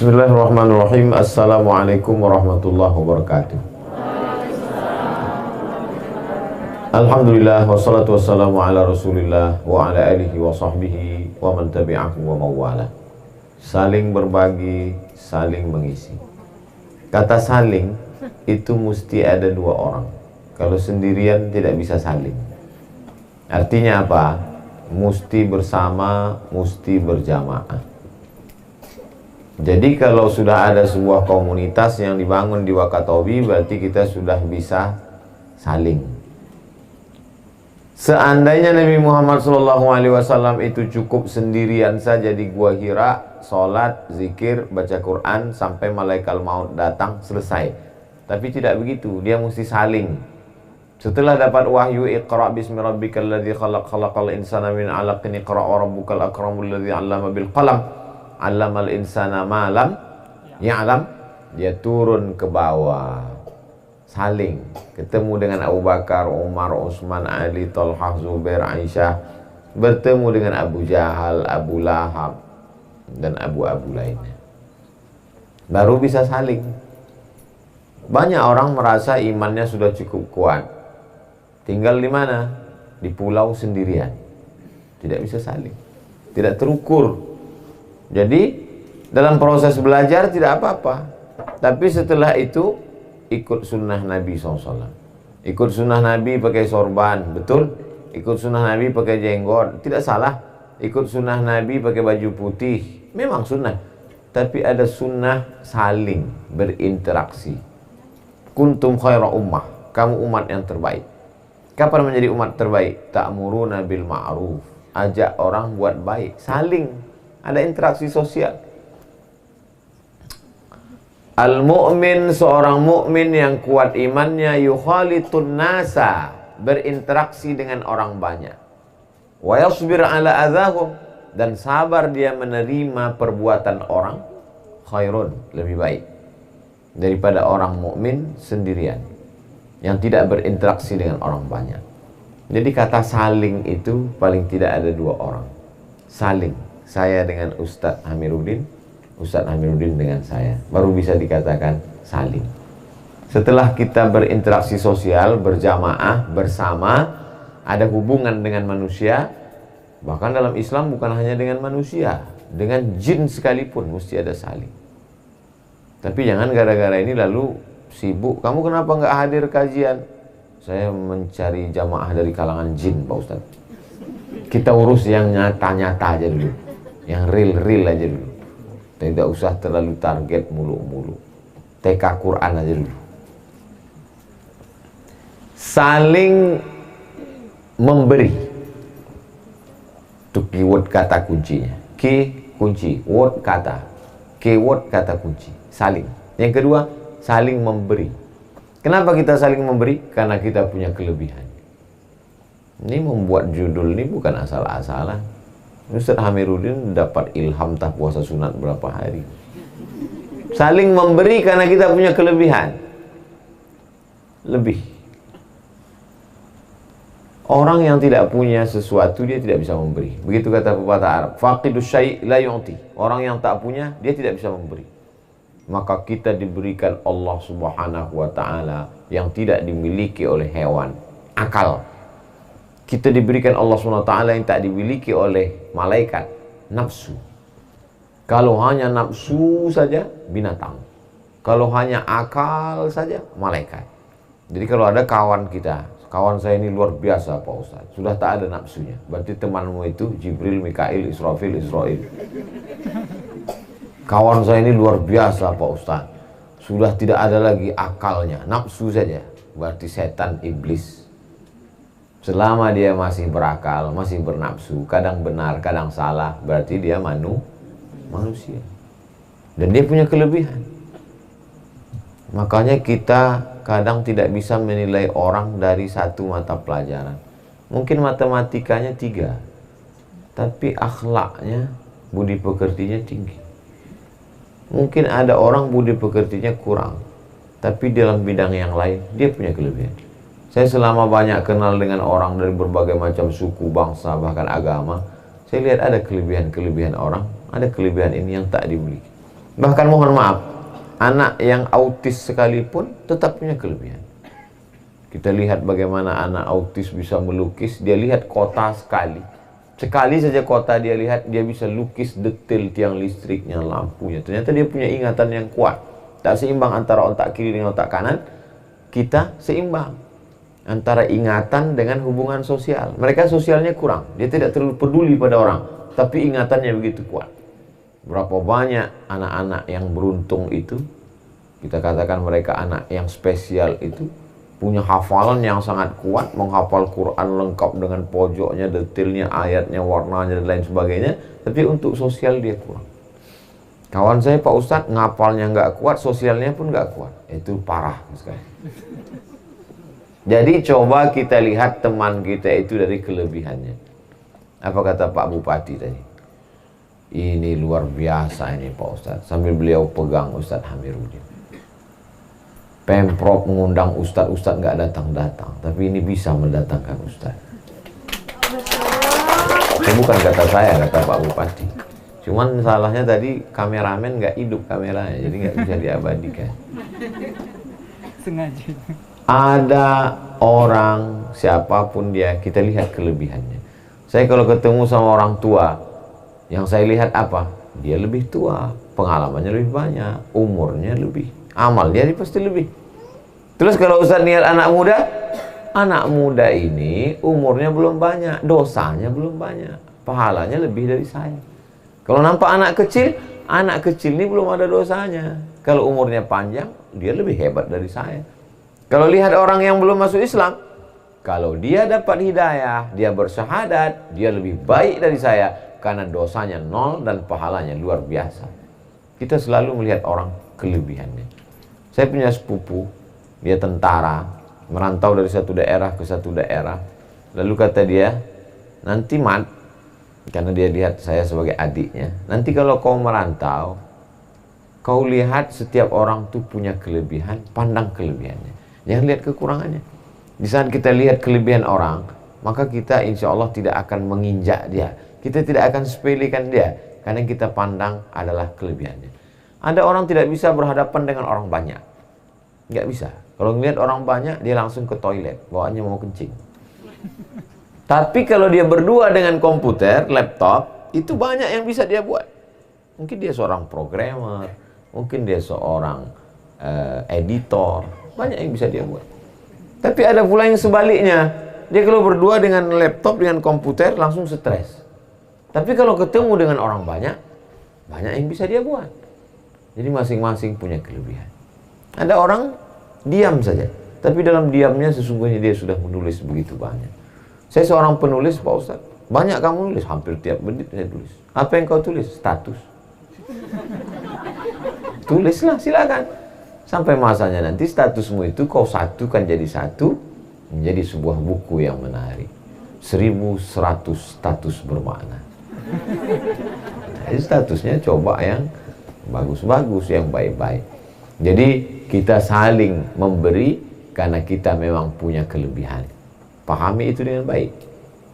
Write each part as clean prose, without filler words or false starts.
Bismillahirrahmanirrahim. Assalamualaikum warahmatullahi wabarakatuh. Alhamdulillah wassalatu wassalamu ala rasulillah wa ala alihi wa sahbihi wa man tabi'ahu wa mawala. Saling berbagi, saling mengisi. Kata saling itu mesti ada dua orang. Kalau sendirian tidak bisa saling. Artinya apa? Mesti bersama, mesti berjamaah. Jadi kalau sudah ada sebuah komunitas yang dibangun di Wakatobi, berarti kita sudah bisa saling. Seandainya Nabi Muhammad SAW itu cukup sendirian saja di Gua Hira, sholat, zikir, baca Quran sampai malaikat maut datang, selesai. Tapi tidak begitu, dia mesti saling. Setelah dapat wahyu, Iqra bismi rabbikal ladzi khalaq, khalaqal insana min 'alaqin, Iqra wa rabbukal akramul ladzi 'allama bil qalam, 'allamal insana ma lam ya'lam. Dia turun ke bawah, saling ketemu dengan Abu Bakar, Umar, Utsman, Ali, Thalhah, Zubair, Aisyah, bertemu dengan Abu Jahal, Abu Lahab dan abu-abu lainnya. Baru bisa saling. Banyak orang merasa imannya sudah cukup kuat, tinggal di mana? Di pulau sendirian, tidak bisa saling, tidak terukur. Jadi dalam proses belajar tidak apa-apa, tapi setelah itu ikut sunnah Nabi SAW. Ikut sunnah Nabi pakai sorban, betul? Ikut sunnah Nabi pakai jenggot, tidak salah. Ikut sunnah Nabi pakai baju putih, memang sunnah. Tapi ada sunnah saling berinteraksi. Kuntum khaira ummah, kamu umat yang terbaik. Kapan menjadi umat terbaik? Ta'muruna bil ma'ruf, ajak orang buat baik, saling. Ada interaksi sosial. Al-mu'min, seorang mukmin yang kuat imannya, yukhalitun nasa, berinteraksi dengan orang banyak. Wa yasbir ala adzahum, dan sabar dia menerima perbuatan orang, khairun, lebih baik daripada orang mukmin sendirian yang tidak berinteraksi dengan orang banyak. Jadi kata saling itu paling tidak ada dua orang. Saling. Saya dengan Ustadz Amiruddin, Ustadz Amiruddin dengan saya, baru bisa dikatakan saling. Setelah kita berinteraksi sosial, berjamaah, bersama, ada hubungan dengan manusia. Bahkan dalam Islam bukan hanya dengan manusia, dengan jin sekalipun mesti ada saling. Tapi jangan gara-gara ini lalu sibuk. Kamu kenapa nggak hadir kajian? Saya mencari jamaah dari kalangan jin, Pak Ustadz. Kita urus yang nyata-nyata aja dulu, yang real-real aja dulu. Tidak usah terlalu target mulu-mulu. TK Quran aja dulu. Saling memberi. Itu keyword kata kuncinya. Key kunci, word kata. Keyword kata kunci. Saling. Yang kedua, saling memberi. Kenapa kita saling memberi? Karena kita punya kelebihan. Ini membuat judul ini bukan asal-asalan. Ustadz Amiruddin dapat ilham tak puasa sunat berapa hari. Saling memberi karena kita punya kelebihan. Lebih. Orang yang tidak punya sesuatu dia tidak bisa memberi. Begitu kata pepatah Arab, faqidus syai' la yu'ti. Orang yang tak punya dia tidak bisa memberi. Maka kita diberikan Allah Subhanahu wa ta'ala yang tidak dimiliki oleh hewan, akal. Kita diberikan Allah SWT yang tak dimiliki oleh malaikat, nafsu. Kalau hanya nafsu saja, binatang. Kalau hanya akal saja, malaikat. Jadi kalau ada kawan kita, kawan saya ini luar biasa Pak Ustaz, sudah tak ada nafsunya, berarti temanmu itu Jibril, Mikail, Israfil, Israel. Kawan saya ini luar biasa Pak Ustaz, sudah tidak ada lagi akalnya, nafsu saja, berarti setan, iblis. Selama dia masih berakal, masih bernafsu, kadang benar, kadang salah, berarti dia manusia. Dan dia punya kelebihan. Makanya kita kadang tidak bisa menilai orang dari satu mata pelajaran. Mungkin matematikanya 3, tapi akhlaknya, budi pekertinya tinggi. Mungkin ada orang budi pekertinya kurang, tapi dalam bidang yang lain, dia punya kelebihan. Saya selama banyak kenal dengan orang dari berbagai macam suku, bangsa, bahkan agama, saya lihat ada kelebihan-kelebihan orang, ada kelebihan ini yang tak dimiliki. Bahkan mohon maaf, anak yang autis sekalipun tetap punya kelebihan. Kita lihat bagaimana anak autis bisa melukis. Dia lihat kota sekali saja kota dia lihat, dia bisa lukis detail tiang listriknya, lampunya. Ternyata dia punya ingatan yang kuat. Tak seimbang antara otak kiri dengan otak kanan. Kita seimbang antara ingatan dengan hubungan sosial. Mereka sosialnya kurang, dia tidak terlalu peduli pada orang, tapi ingatannya begitu kuat. Berapa banyak anak-anak yang beruntung itu, kita katakan mereka anak yang spesial itu, punya hafalan yang sangat kuat, menghafal Quran lengkap dengan pojoknya, detailnya, ayatnya, warnanya, dan lain sebagainya, tapi untuk sosial dia kurang. Kawan saya Pak Ustadz, ngapalnya nggak kuat, sosialnya pun nggak kuat. Itu parah sekali. Jadi coba kita lihat teman kita itu dari kelebihannya. Apa kata Pak Bupati tadi? Ini luar biasa ini Pak Ustadz. Sambil beliau pegang Ustadz Hamiruddin. Pemprov mengundang Ustadz nggak datang-datang, tapi ini bisa mendatangkan Ustadz. Itu bukan kata saya, kata Pak Bupati. Cuman salahnya tadi kameramen nggak hidup kameranya, jadi nggak bisa diabadikan. Sengaja. Ada orang siapapun dia, kita lihat kelebihannya. Saya kalau ketemu sama orang tua, yang saya lihat apa? Dia lebih tua, pengalamannya lebih banyak, umurnya lebih, amal dia pasti lebih. Terus kalau Ustaz lihat anak muda ini umurnya belum banyak, dosanya belum banyak, pahalanya lebih dari saya. Kalau nampak anak kecil ini belum ada dosanya. Kalau umurnya panjang, dia lebih hebat dari saya. Kalau lihat orang yang belum masuk Islam, kalau dia dapat hidayah, dia bersyahadat, dia lebih baik dari saya karena dosanya nol dan pahalanya luar biasa. Kita selalu melihat orang kelebihannya. Saya punya sepupu, dia tentara, merantau dari satu daerah ke satu daerah. Lalu kata dia, nanti Mat, karena dia lihat saya sebagai adiknya, nanti kalau kau merantau, kau lihat setiap orang tuh punya kelebihan, pandang kelebihannya. Jangan lihat kekurangannya. Di saat kita lihat kelebihan orang, maka kita insya Allah tidak akan menginjak dia. Kita tidak akan sepelekan dia, karena yang kita pandang adalah kelebihannya. Ada orang tidak bisa berhadapan dengan orang banyak. Nggak bisa. Kalau melihat orang banyak, dia langsung ke toilet, bawaannya mau kencing. Tapi kalau dia berdua dengan komputer, laptop, itu banyak yang bisa dia buat. Mungkin dia seorang programmer, mungkin dia seorang editor, banyak yang bisa dia buat. Tapi ada pula yang sebaliknya, dia kalau berdua dengan laptop, dengan komputer, langsung stres. Tapi kalau ketemu dengan orang banyak yang bisa dia buat. Jadi masing-masing punya kelebihan. Ada orang diam saja, tapi dalam diamnya sesungguhnya dia sudah menulis begitu banyak. Saya seorang penulis Pak Ustadz, banyak kamu nulis, hampir tiap menit saya tulis. Apa yang kau tulis? Status. Tulislah, silakan. Sampai masanya nanti statusmu itu kau satukan jadi satu, menjadi sebuah buku yang menarik. 1100 status bermakna. Jadi statusnya coba yang bagus-bagus, yang baik-baik. Jadi kita saling memberi karena kita memang punya kelebihan. Pahami itu dengan baik.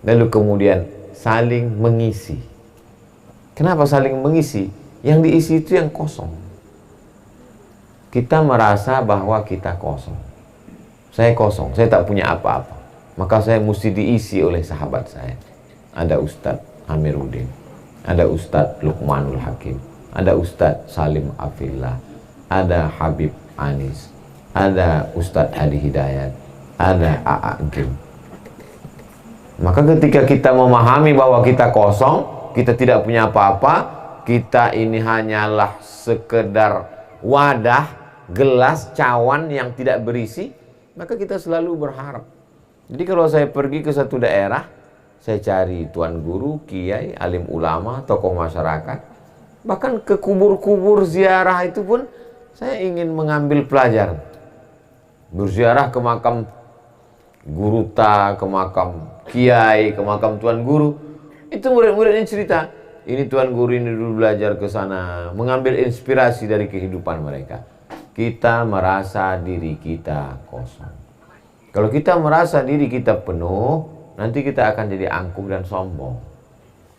Lalu kemudian saling mengisi. Kenapa saling mengisi? Yang diisi itu yang kosong. Kita merasa bahwa kita kosong. Saya kosong, saya tak punya apa-apa. Maka saya mesti diisi oleh sahabat saya. Ada Ustadz Hamiruddin, ada Ustadz Luqmanul Hakim, ada Ustadz Salim Afillah, ada Habib Anis, ada Ustadz Adi Hidayat, ada A.A. Gim. Maka ketika kita memahami bahwa kita kosong, kita tidak punya apa-apa, kita ini hanyalah sekedar wadah, gelas, cawan yang tidak berisi, maka kita selalu berharap. Jadi kalau saya pergi ke satu daerah, saya cari tuan guru, kiai, alim ulama, tokoh masyarakat, bahkan ke kubur-kubur ziarah itu pun saya ingin mengambil pelajaran. Berziarah ke makam guruta, ke makam kiai, ke makam tuan guru, itu murid-muridnya cerita, ini tuan guru ini dulu belajar ke sana, mengambil inspirasi dari kehidupan mereka. Kita merasa diri kita kosong. Kalau kita merasa diri kita penuh, nanti kita akan jadi angkuh dan sombong.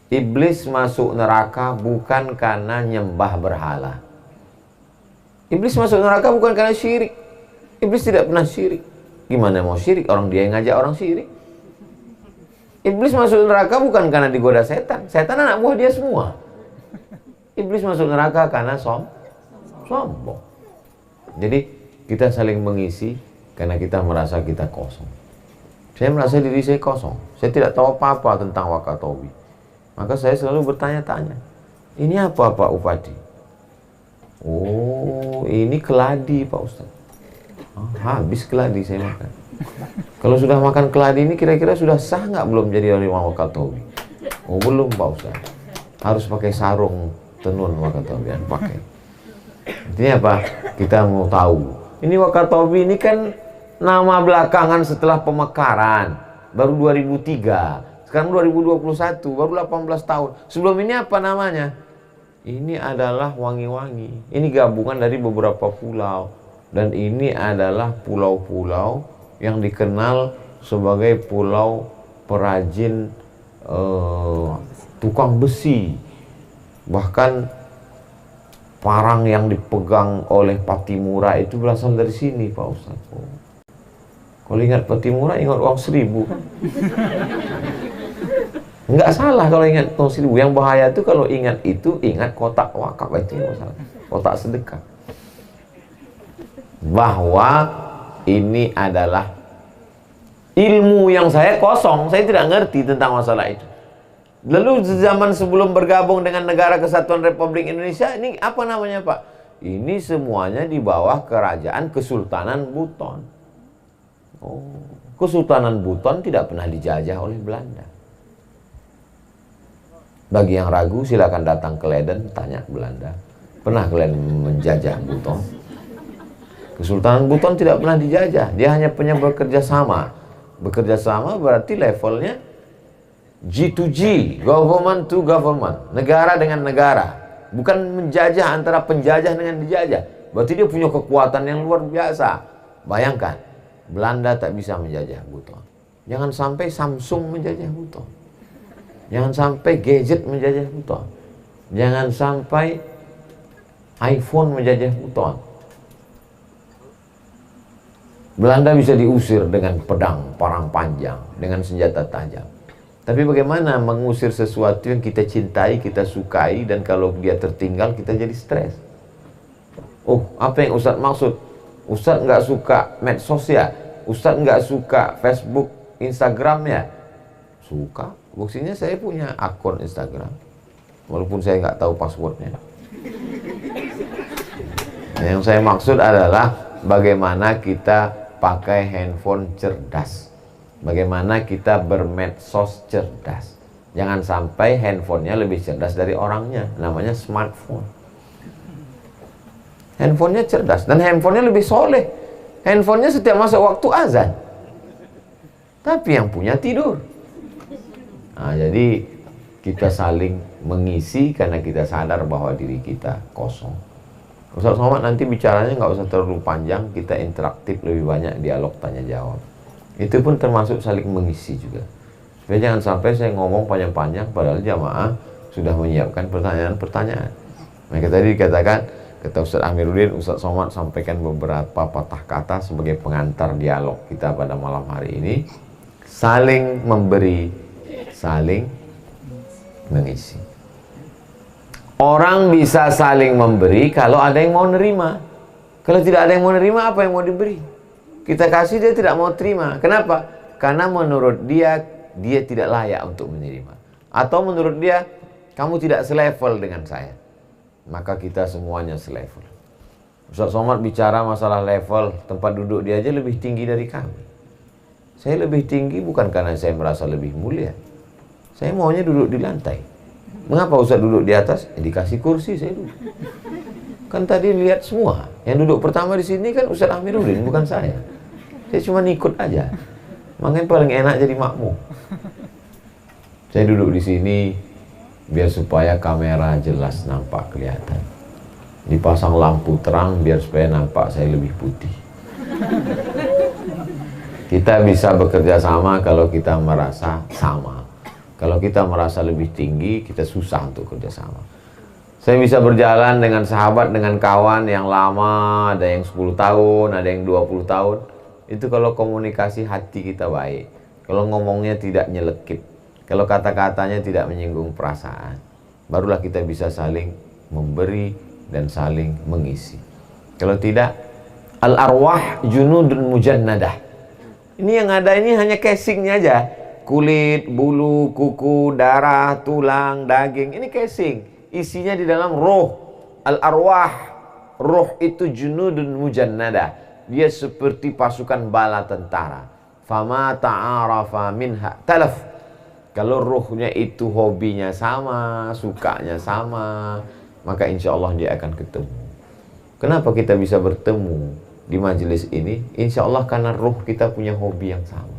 Iblis masuk neraka bukan karena nyembah berhala. Iblis masuk neraka bukan karena syirik. Iblis tidak pernah syirik. Gimana mau syirik? Orang dia yang ngajak orang syirik. Iblis masuk neraka bukan karena digoda setan. Setan anak buah dia semua. Iblis masuk neraka karena sombong. Jadi kita saling mengisi karena kita merasa kita kosong. Saya merasa diri saya kosong. Saya tidak tahu apa-apa tentang Wakatobi. Maka saya selalu bertanya-tanya. Ini apa Pak Upadi? Oh, ini keladi Pak Ustaz. Oh, habis keladi saya makan. Kalau sudah makan keladi ini kira-kira sudah sah nggak belum jadi harimau Wakatobi? Oh belum Pak Ustaz. Harus pakai sarung tenun Wakatobian pakai. Intinya apa? Kita mau tahu. Ini Wakatobi ini kan nama belakangan setelah pemekaran. Baru 2003. Sekarang 2021, baru 18 tahun. Sebelum ini apa namanya? Ini adalah wangi-wangi. Ini gabungan dari beberapa pulau. Dan ini adalah pulau-pulau yang dikenal sebagai pulau perajin tukang besi. Bahkan parang yang dipegang oleh Patimura itu berasal dari sini Pak Ustaz. Kalau ingat Patimura ingat uang 1000. Enggak salah kalau ingat uang 1000. Yang bahaya itu kalau ingat itu ingat kotak wakaf, itu masalah. Kotak sedekah. Bahwa ini adalah ilmu yang saya kosong, saya tidak ngerti tentang masalah itu. Lalu zaman sebelum bergabung dengan Negara Kesatuan Republik Indonesia, ini apa namanya Pak? Ini semuanya di bawah kerajaan Kesultanan Buton. Oh, Kesultanan Buton tidak pernah dijajah oleh Belanda. Bagi yang ragu silakan datang ke Leiden, tanya Belanda. Pernah kalian menjajah Buton? Kesultanan Buton tidak pernah dijajah, dia hanya punya bekerja sama. Bekerja sama berarti levelnya G2G, government to government, negara dengan negara. Bukan menjajah antara penjajah dengan dijajah. Berarti dia punya kekuatan yang luar biasa. Bayangkan, Belanda tak bisa menjajah Buton. Jangan sampai Samsung menjajah Buton. Jangan sampai gadget menjajah Buton. Jangan sampai iPhone menjajah Buton. Belanda bisa diusir dengan pedang parang panjang, dengan senjata tajam. Tapi bagaimana mengusir sesuatu yang kita cintai, kita sukai, dan kalau dia tertinggal kita jadi stres. Oh, apa yang Ustadz maksud? Ustadz nggak suka medsos ya? Ustadz nggak suka Facebook, Instagram ya? Suka. Buktinya saya punya akun Instagram, walaupun saya nggak tahu passwordnya. Yang saya maksud adalah bagaimana kita pakai handphone cerdas. Bagaimana kita bermedsos cerdas. Jangan sampai handphonenya lebih cerdas dari orangnya. Namanya smartphone. Handphonenya cerdas. Dan handphonenya lebih soleh. Handphonenya setiap masuk waktu azan. Tapi yang punya tidur. Nah, jadi kita saling mengisi karena kita sadar bahwa diri kita kosong. Ustaz Somad nanti bicaranya nggak usah terlalu panjang, kita interaktif lebih banyak, dialog tanya jawab. Itu pun termasuk saling mengisi juga. Supaya jangan sampai saya ngomong panjang-panjang padahal jamaah sudah menyiapkan pertanyaan-pertanyaan. Maka tadi dikatakan, kata Ustaz Amiruddin, Ustaz Somad sampaikan beberapa patah kata sebagai pengantar dialog kita pada malam hari ini. Saling memberi, saling mengisi. Orang bisa saling memberi kalau ada yang mau nerima. Kalau tidak ada yang mau nerima, apa yang mau diberi? Kita kasih, dia tidak mau terima. Kenapa? Karena menurut dia, dia tidak layak untuk menerima. Atau menurut dia, kamu tidak selevel dengan saya. Maka kita semuanya selevel. Ustaz Somad bicara masalah level, tempat duduk dia aja lebih tinggi dari kami. Saya lebih tinggi bukan karena saya merasa lebih mulia. Saya maunya duduk di lantai. Mengapa Ustaz duduk di atas? Dikasih kursi saya duduk. Kan tadi lihat semua. Yang duduk pertama di sini kan Ustaz Amiruddin, bukan saya. Saya cuma ikut aja. Makanya paling enak jadi makmum. Saya duduk di sini biar supaya kamera jelas nampak kelihatan. Dipasang lampu terang biar supaya nampak saya lebih putih. Kita bisa bekerja sama kalau kita merasa sama. Kalau kita merasa lebih tinggi, kita susah untuk kerjasama. Saya bisa berjalan dengan sahabat, dengan kawan yang lama, ada yang 10 tahun, ada yang 20 tahun. Itu kalau komunikasi hati kita baik. Kalau ngomongnya tidak nyelekit. Kalau kata-katanya tidak menyinggung perasaan. Barulah kita bisa saling memberi dan saling mengisi. Kalau tidak, al-arwah junudun mujannadah. Ini yang ada ini hanya casingnya aja. Kulit, bulu, kuku, darah, tulang, daging. Ini casing. Isinya di dalam roh. Al-arwah. Roh itu junudun mujannadah. Dia seperti pasukan bala tentara. Fama ta'arafa minha talaf. Kalau rohnya itu hobinya sama, sukanya sama, maka insya Allah dia akan ketemu. Kenapa kita bisa bertemu di majelis ini? Insya Allah karena roh kita punya hobi yang sama.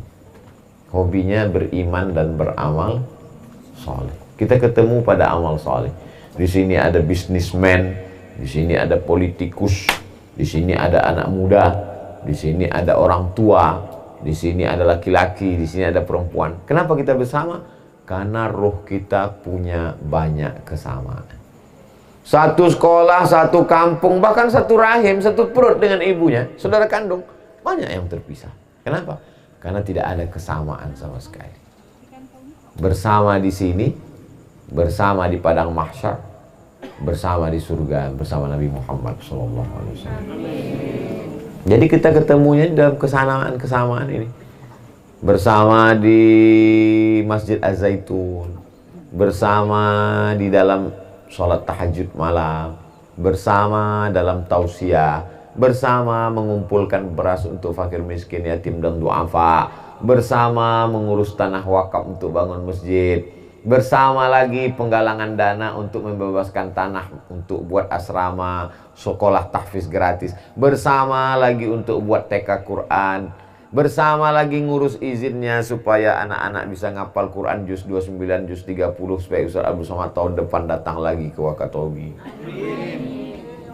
Hobinya beriman dan beramal soleh. Kita ketemu pada amal soleh. Di sini ada bisnismen, di sini ada politikus, di sini ada anak muda, di sini ada orang tua, di sini ada laki-laki, di sini ada perempuan. Kenapa kita bersama? Karena roh kita punya banyak kesamaan. Satu sekolah, satu kampung, bahkan satu rahim, satu perut dengan ibunya, saudara kandung, banyak yang terpisah. Kenapa? Karena tidak ada kesamaan sama sekali. Bersama di sini, bersama di padang mahsyar, bersama di surga, bersama Nabi Muhammad SAW. Jadi kita ketemunya dalam kesamaan ini. Bersama di Masjid Az-Zaitun, bersama di dalam sholat tahajud malam, bersama dalam tausiah, bersama mengumpulkan beras untuk fakir miskin, yatim dan duafa, bersama mengurus tanah wakaf untuk bangun masjid, bersama lagi penggalangan dana untuk membebaskan tanah untuk buat asrama, sekolah tahfiz gratis, bersama lagi untuk buat TK Quran, bersama lagi ngurus izinnya supaya anak-anak bisa ngapal Quran juz 29, juz 30 supaya Ustaz Abdul Somad tahun depan datang lagi ke Wakatobi.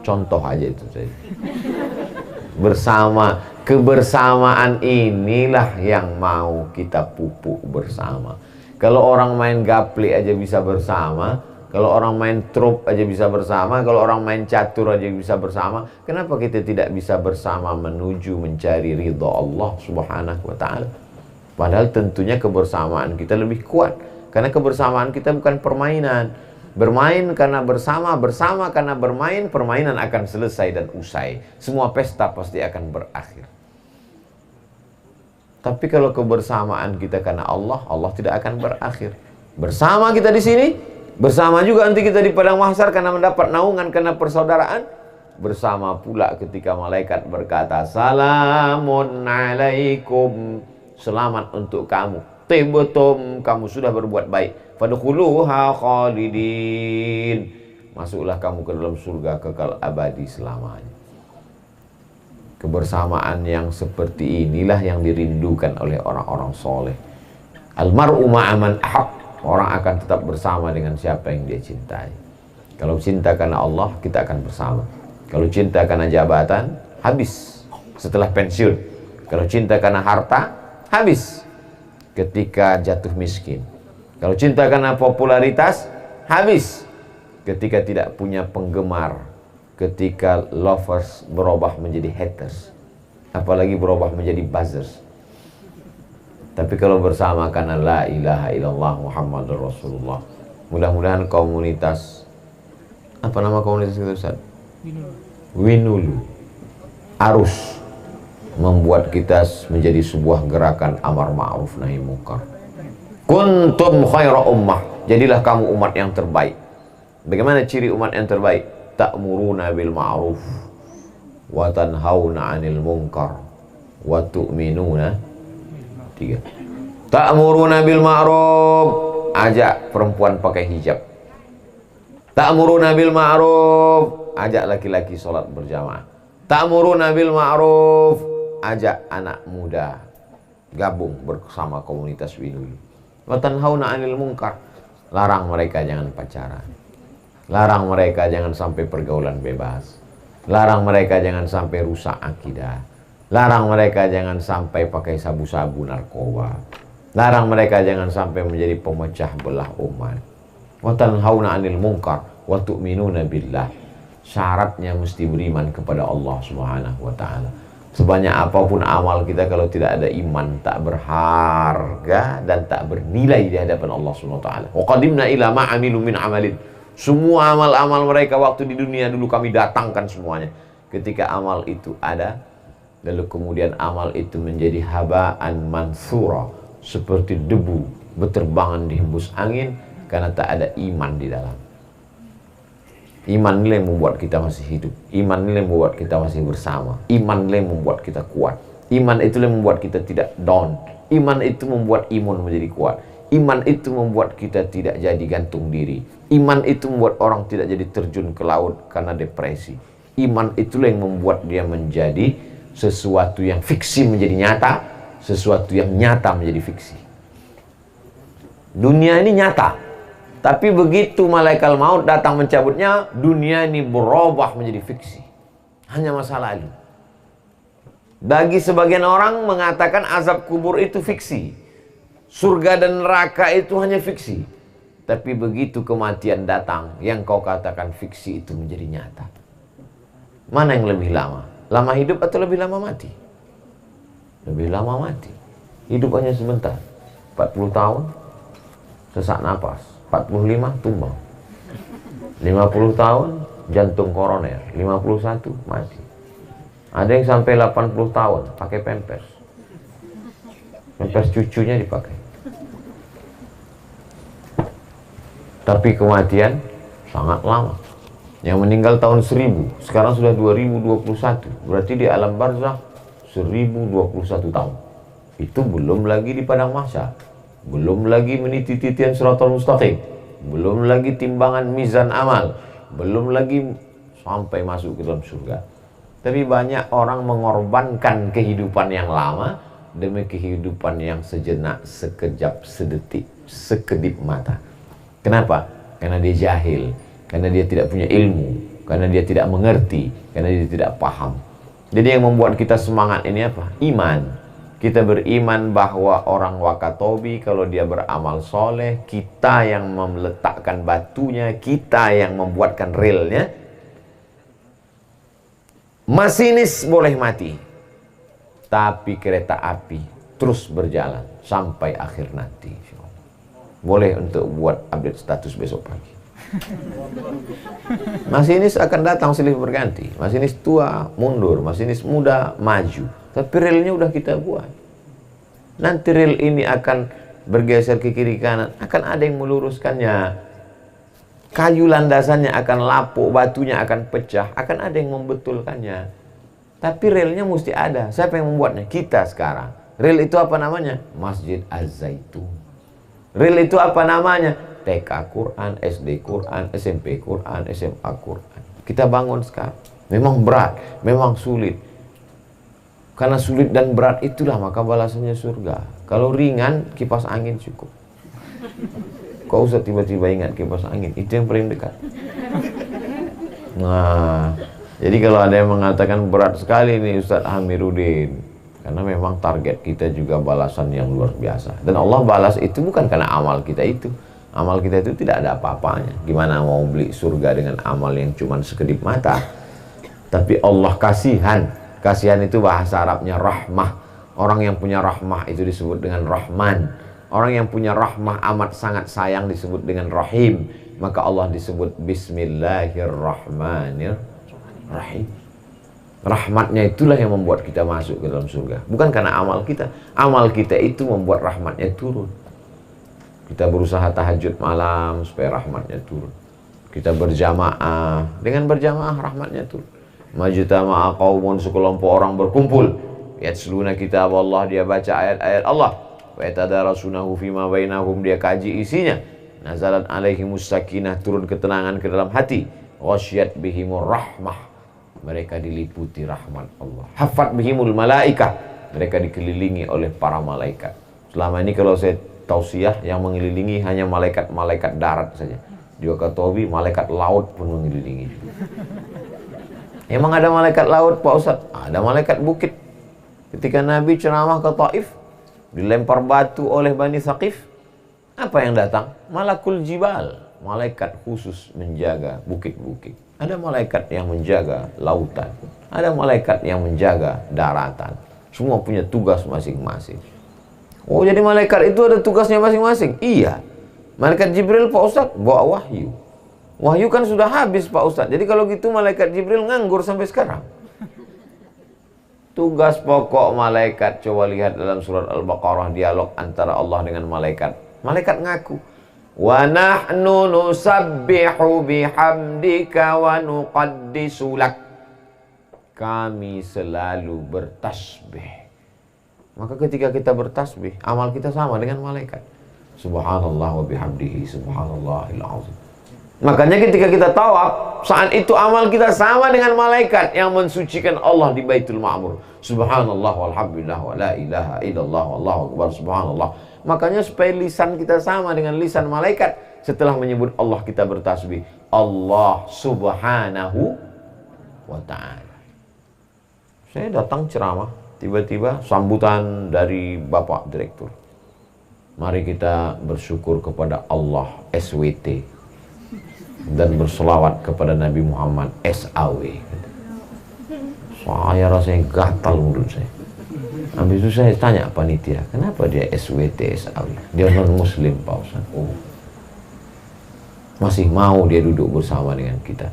Contoh aja itu saja. Bersama, kebersamaan inilah yang mau kita pupuk bersama. Kalau orang main gaple aja bisa bersama, kalau orang main trup aja bisa bersama, kalau orang main catur aja bisa bersama, kenapa kita tidak bisa bersama menuju mencari ridha Allah Subhanahu wa ta'ala? Padahal tentunya kebersamaan kita lebih kuat, karena kebersamaan kita bukan permainan. Bermain karena bersama, bersama karena bermain, permainan akan selesai dan usai. Semua pesta pasti akan berakhir. Tapi kalau kebersamaan kita karena Allah, Allah tidak akan berakhir. Bersama kita di sini, bersama juga nanti kita di padang mahsyar karena mendapat naungan karena persaudaraan. Bersama pula ketika malaikat berkata, salamun alaikum, selamat untuk kamu, tibtum, kamu sudah berbuat baik, fadkhuluha khalidin, masuklah kamu ke dalam surga kekal abadi selamanya. Kebersamaan yang seperti inilah yang dirindukan oleh orang-orang soleh. Almar'u ma'aman ahab, orang akan tetap bersama dengan siapa yang dia cintai. Kalau cinta karena Allah, kita akan bersama. Kalau cinta karena jabatan, habis setelah pensiun. Kalau cinta karena harta, habis ketika jatuh miskin. Kalau cinta karena popularitas, habis ketika tidak punya penggemar. Ketika lovers berubah menjadi haters, apalagi berubah menjadi buzzers. Tapi kalau bersama karena la ilaha illallah Muhammadur Rasulullah, mudah-mudahan komunitas, apa nama komunitas itu Ustaz? Winulu arus membuat kita menjadi sebuah gerakan amar ma'ruf nahi munkar. Kuntum khaira ummah, jadilah kamu umat yang terbaik. Bagaimana ciri umat yang terbaik? Ta'muruna bil ma'ruf wa tanhauna 'anil munkar wa tu'minuna. 3. Ta'muruna bil ma'ruf, ajak perempuan pakai hijab. Ta'muruna bil ma'ruf, ajak laki-laki sholat berjamaah. Ta'muruna bil ma'ruf, ajak anak muda gabung bersama komunitas Winulu. Wa tanhauna 'anil munkar, larang mereka jangan pacaran. Larang mereka jangan sampai pergaulan bebas. Larang mereka jangan sampai rusak akidah. Larang mereka jangan sampai pakai sabu-sabu narkoba. Larang mereka jangan sampai menjadi pemecah belah umat. Wa tanhauna 'anil munkar, wa tu'minuna billah. Syaratnya mesti beriman kepada Allah Subhanahu wa taala. Sebanyak apapun amal kita, kalau tidak ada iman, tak berharga dan tak bernilai di hadapan Allah Subhanahu wa taala. Wa qadimna ila ma 'amilu min amalin. Semua amal-amal mereka waktu di dunia dulu kami datangkan semuanya. Ketika amal itu ada, lalu kemudian amal itu menjadi haba'an mansura, seperti debu berterbangan dihembus angin, karena tak ada iman di dalam. Iman nilai membuat kita masih hidup. Iman nilai membuat kita masih bersama. Iman nilai membuat kita kuat. Iman itu yang membuat kita tidak down. Iman itu membuat imun menjadi kuat. Iman itu membuat kita tidak jadi gantung diri. Iman itu membuat orang tidak jadi terjun ke laut karena depresi. Iman itulah yang membuat dia menjadi sesuatu yang fiksi menjadi nyata, sesuatu yang nyata menjadi fiksi. Dunia ini nyata, tapi begitu malaikat maut datang mencabutnya, dunia ini berubah menjadi fiksi. Hanya masa lalu. Bagi sebagian orang mengatakan azab kubur itu fiksi, surga dan neraka itu hanya fiksi. Tapi begitu kematian datang, yang kau katakan fiksi itu menjadi nyata. Mana yang lebih lama? Lama hidup atau lebih lama mati? Lebih lama mati. Hidup hanya sebentar. 40 tahun, sesak napas. 45 tumbang. 50 tahun, jantung koroner. 51 mati. Ada yang sampai 80 tahun pakai pampers. Pampers cucunya dipakai. Tapi kematian sangat lama. Yang meninggal tahun 1000, sekarang sudah 2021. Berarti di alam barzakh 1021 tahun. Itu belum lagi di padang mahsyar. Belum lagi meniti titian siratal mustaqim. Belum lagi timbangan mizan amal. Belum lagi sampai masuk ke dalam surga. Tapi banyak orang mengorbankan kehidupan yang lama demi kehidupan yang sejenak, sekejap, sedetik, sekedip mata. Kenapa? Karena dia jahil, karena dia tidak punya ilmu, karena dia tidak mengerti, karena dia tidak paham. Jadi yang membuat kita semangat ini apa? Iman. Kita beriman bahwa orang Wakatobi kalau dia beramal soleh, kita yang meletakkan batunya, kita yang membuatkan relnya. Masinis boleh mati, tapi kereta api terus berjalan sampai akhir nanti. Boleh untuk buat update status besok pagi. Masinis akan datang silih berganti. Masinis tua mundur, masinis muda maju. Tapi relnya udah kita buat. Nanti rel ini akan bergeser ke kiri kanan, akan ada yang meluruskannya. Kayu landasannya akan lapuk, batunya akan pecah, akan ada yang membetulkannya. Tapi relnya mesti ada. Siapa yang membuatnya? Kita sekarang. Rel itu apa namanya? Masjid Az-Zaitun. Rel itu apa namanya? TK Quran, SD Quran, SMP Quran, SMA Quran. Kita bangun sekarang. Memang berat, memang sulit. Karena sulit dan berat itulah maka balasannya surga. Kalau ringan, kipas angin cukup. Kau usah tiba-tiba ingat kipas angin, itu yang paling dekat. Nah, jadi kalau ada yang mengatakan berat sekali nih Ustadz Amiruddin, karena memang target kita juga balasan yang luar biasa. Dan Allah balas itu bukan karena amal kita itu. Amal kita itu tidak ada apa-apanya. Gimana mau beli surga dengan amal yang cuma sekedip mata? Tapi Allah kasihan. Kasihan itu bahasa Arabnya rahmah. Orang yang punya rahmah itu disebut dengan Rahman. Orang yang punya rahmah amat sangat sayang disebut dengan Rahim. Maka Allah disebut Bismillahirrahmanirrahim. Rahmatnya itulah yang membuat kita masuk ke dalam surga. Bukan karena amal kita. Amal kita itu membuat rahmatnya turun. Kita berusaha tahajud malam supaya rahmatnya turun. Kita berjamaah. Dengan berjamaah rahmatnya turun. Majtama'a qaumun, sekelompok orang berkumpul, yatluna kitab Allah, dia baca ayat-ayat Allah, wa yatadarasunahu fima bainahum, dia kaji isinya. Nazalat alaihimus sakinah, turun ketenangan ke dalam hati. Ghasyiyat bihimur rahmah, mereka diliputi rahmat Allah. Hafat bihimul malaikah, mereka dikelilingi oleh para malaikat. Selama ini kalau saya tausiah, yang mengelilingi hanya malaikat-malaikat darat saja. Di Wakatobi malaikat laut pun mengelilingi. Emang ada malaikat laut Pak Ustadz? Ada malaikat bukit. Ketika Nabi ceramah ke Taif, dilempar batu oleh Bani Thaqif, apa yang datang? Malakul Jibal. malaikat khusus menjaga bukit-bukit. Ada malaikat yang menjaga lautan. Ada malaikat yang menjaga daratan. Semua punya tugas masing-masing. Oh, jadi malaikat itu ada tugasnya masing-masing? Iya. Malaikat Jibril, Pak Ustadz, bawa wahyu. Wahyu kan sudah habis, Pak Ustadz. Jadi kalau gitu malaikat Jibril nganggur sampai sekarang. Tugas pokok malaikat, coba lihat dalam surat Al-Baqarah, dialog antara Allah dengan malaikat. Malaikat ngaku, wa nahnu nusabbihu bihamdika wa nuqaddisu lak. Kami selalu bertasbih. Maka ketika kita bertasbih, amal kita sama dengan malaikat. Subhanallah wa bihamdihi, subhanallahil azim. Makanya ketika kita tawaf, saat itu amal kita sama dengan malaikat yang mensucikan Allah di Baitul Ma'mur. Subhanallah walhamdulillah wa la ilaha illallah wallahu akbar subhanallah. Makanya supaya lisan kita sama dengan lisan malaikat, setelah menyebut Allah kita bertasbih, Allah subhanahu wa ta'ala. Saya datang ceramah, tiba-tiba sambutan dari Bapak Direktur. Mari kita bersyukur kepada Allah SWT dan berselawat kepada Nabi Muhammad SAW. Saya rasanya gatal mulut saya. Habis itu saya tanya panitia, kenapa dia SWT SAW? Dia non muslim, Pak Ustaz. Oh, masih mau dia duduk bersama dengan kita,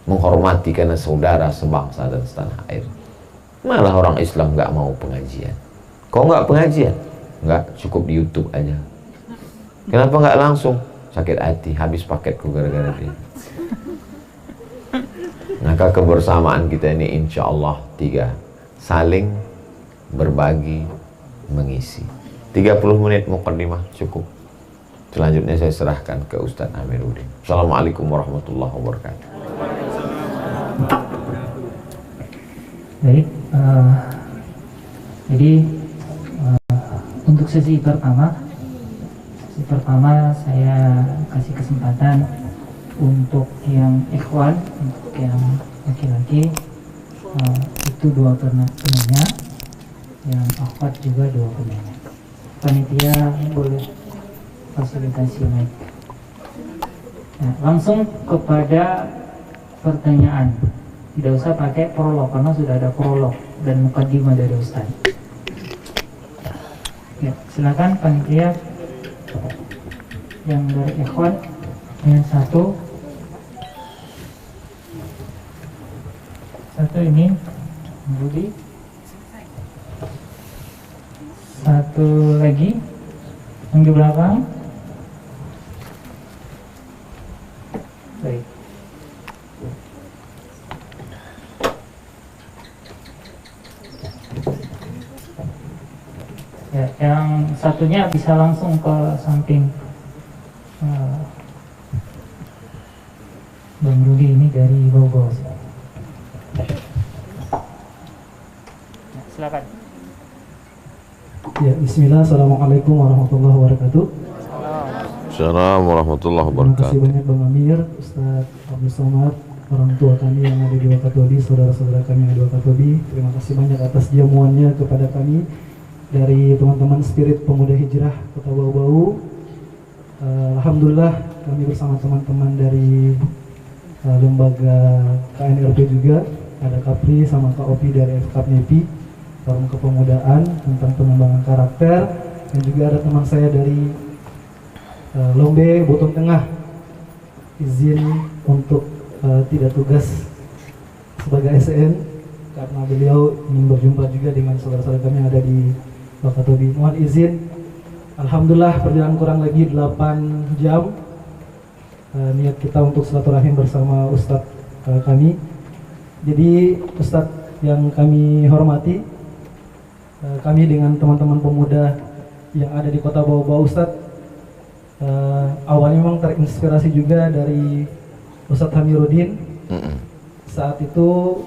menghormati karena saudara sebangsa dan setanah air. Malah orang Islam nggak mau pengajian. Kok nggak pengajian? Nggak, cukup di YouTube aja. Kenapa nggak langsung? Sakit hati, habis paketku gara-gara dia. Maka kebersamaan kita ini insya Allah 3. Saling berbagi, mengisi. 30 menit muqaddimah cukup. Selanjutnya saya serahkan ke Ustadz Amiruddin. Assalamualaikum warahmatullahi wabarakatuh. Baik, jadi untuk sesi pertama saya kasih kesempatan untuk yang ikhwan, untuk yang laki-laki itu 2 penanya, yang akhwat juga 2 penanya. Panitia boleh fasilitasi mic. Nah, langsung kepada pertanyaan. Tidak usah pakai prolog karena sudah ada prolog dan mukadimah dari Ustaz. Ya, silakan panitia yang dari ikhwan yang satu ini Budi, satu lagi yang di belakang. Baik. Ya, yang satunya bisa langsung ke samping Bang Rudi ini dari Bogor. Ya, silakan. Ya, bismillah, assalamualaikum warahmatullahi wabarakatuh. Assalamualaikum warahmatullahi Terima wabarakatuh. kasih banyak Bang Amir, Ustadz Abdul Somad, orang tua kami yang ada di Wakatobi, saudara-saudara kami yang ada di Wakatobi. Terima kasih banyak atas jamuannya kepada kami dari teman-teman Spirit Pemuda Hijrah Kota Bau-Bau. Alhamdulillah kami bersama teman-teman dari lembaga KNRP juga, ada Kapri sama Kak Opi dari FKPNEPI, Forum Kepemudaan tentang pengembangan karakter, dan juga ada teman saya dari Lombe Botong Tengah, izin untuk tidak tugas sebagai SN karena beliau ingin berjumpa juga dengan saudara-saudara kami yang ada di Wakatobi. Mohon izin. Alhamdulillah perjalanan kurang lagi 8 jam. Niat kita untuk silaturahim bersama Ustadz kami. Jadi Ustadz yang kami hormati, kami dengan teman-teman pemuda yang ada di Kota Bau-Bau, Ustadz awalnya memang terinspirasi juga dari Ustadz Amiruddin. Saat itu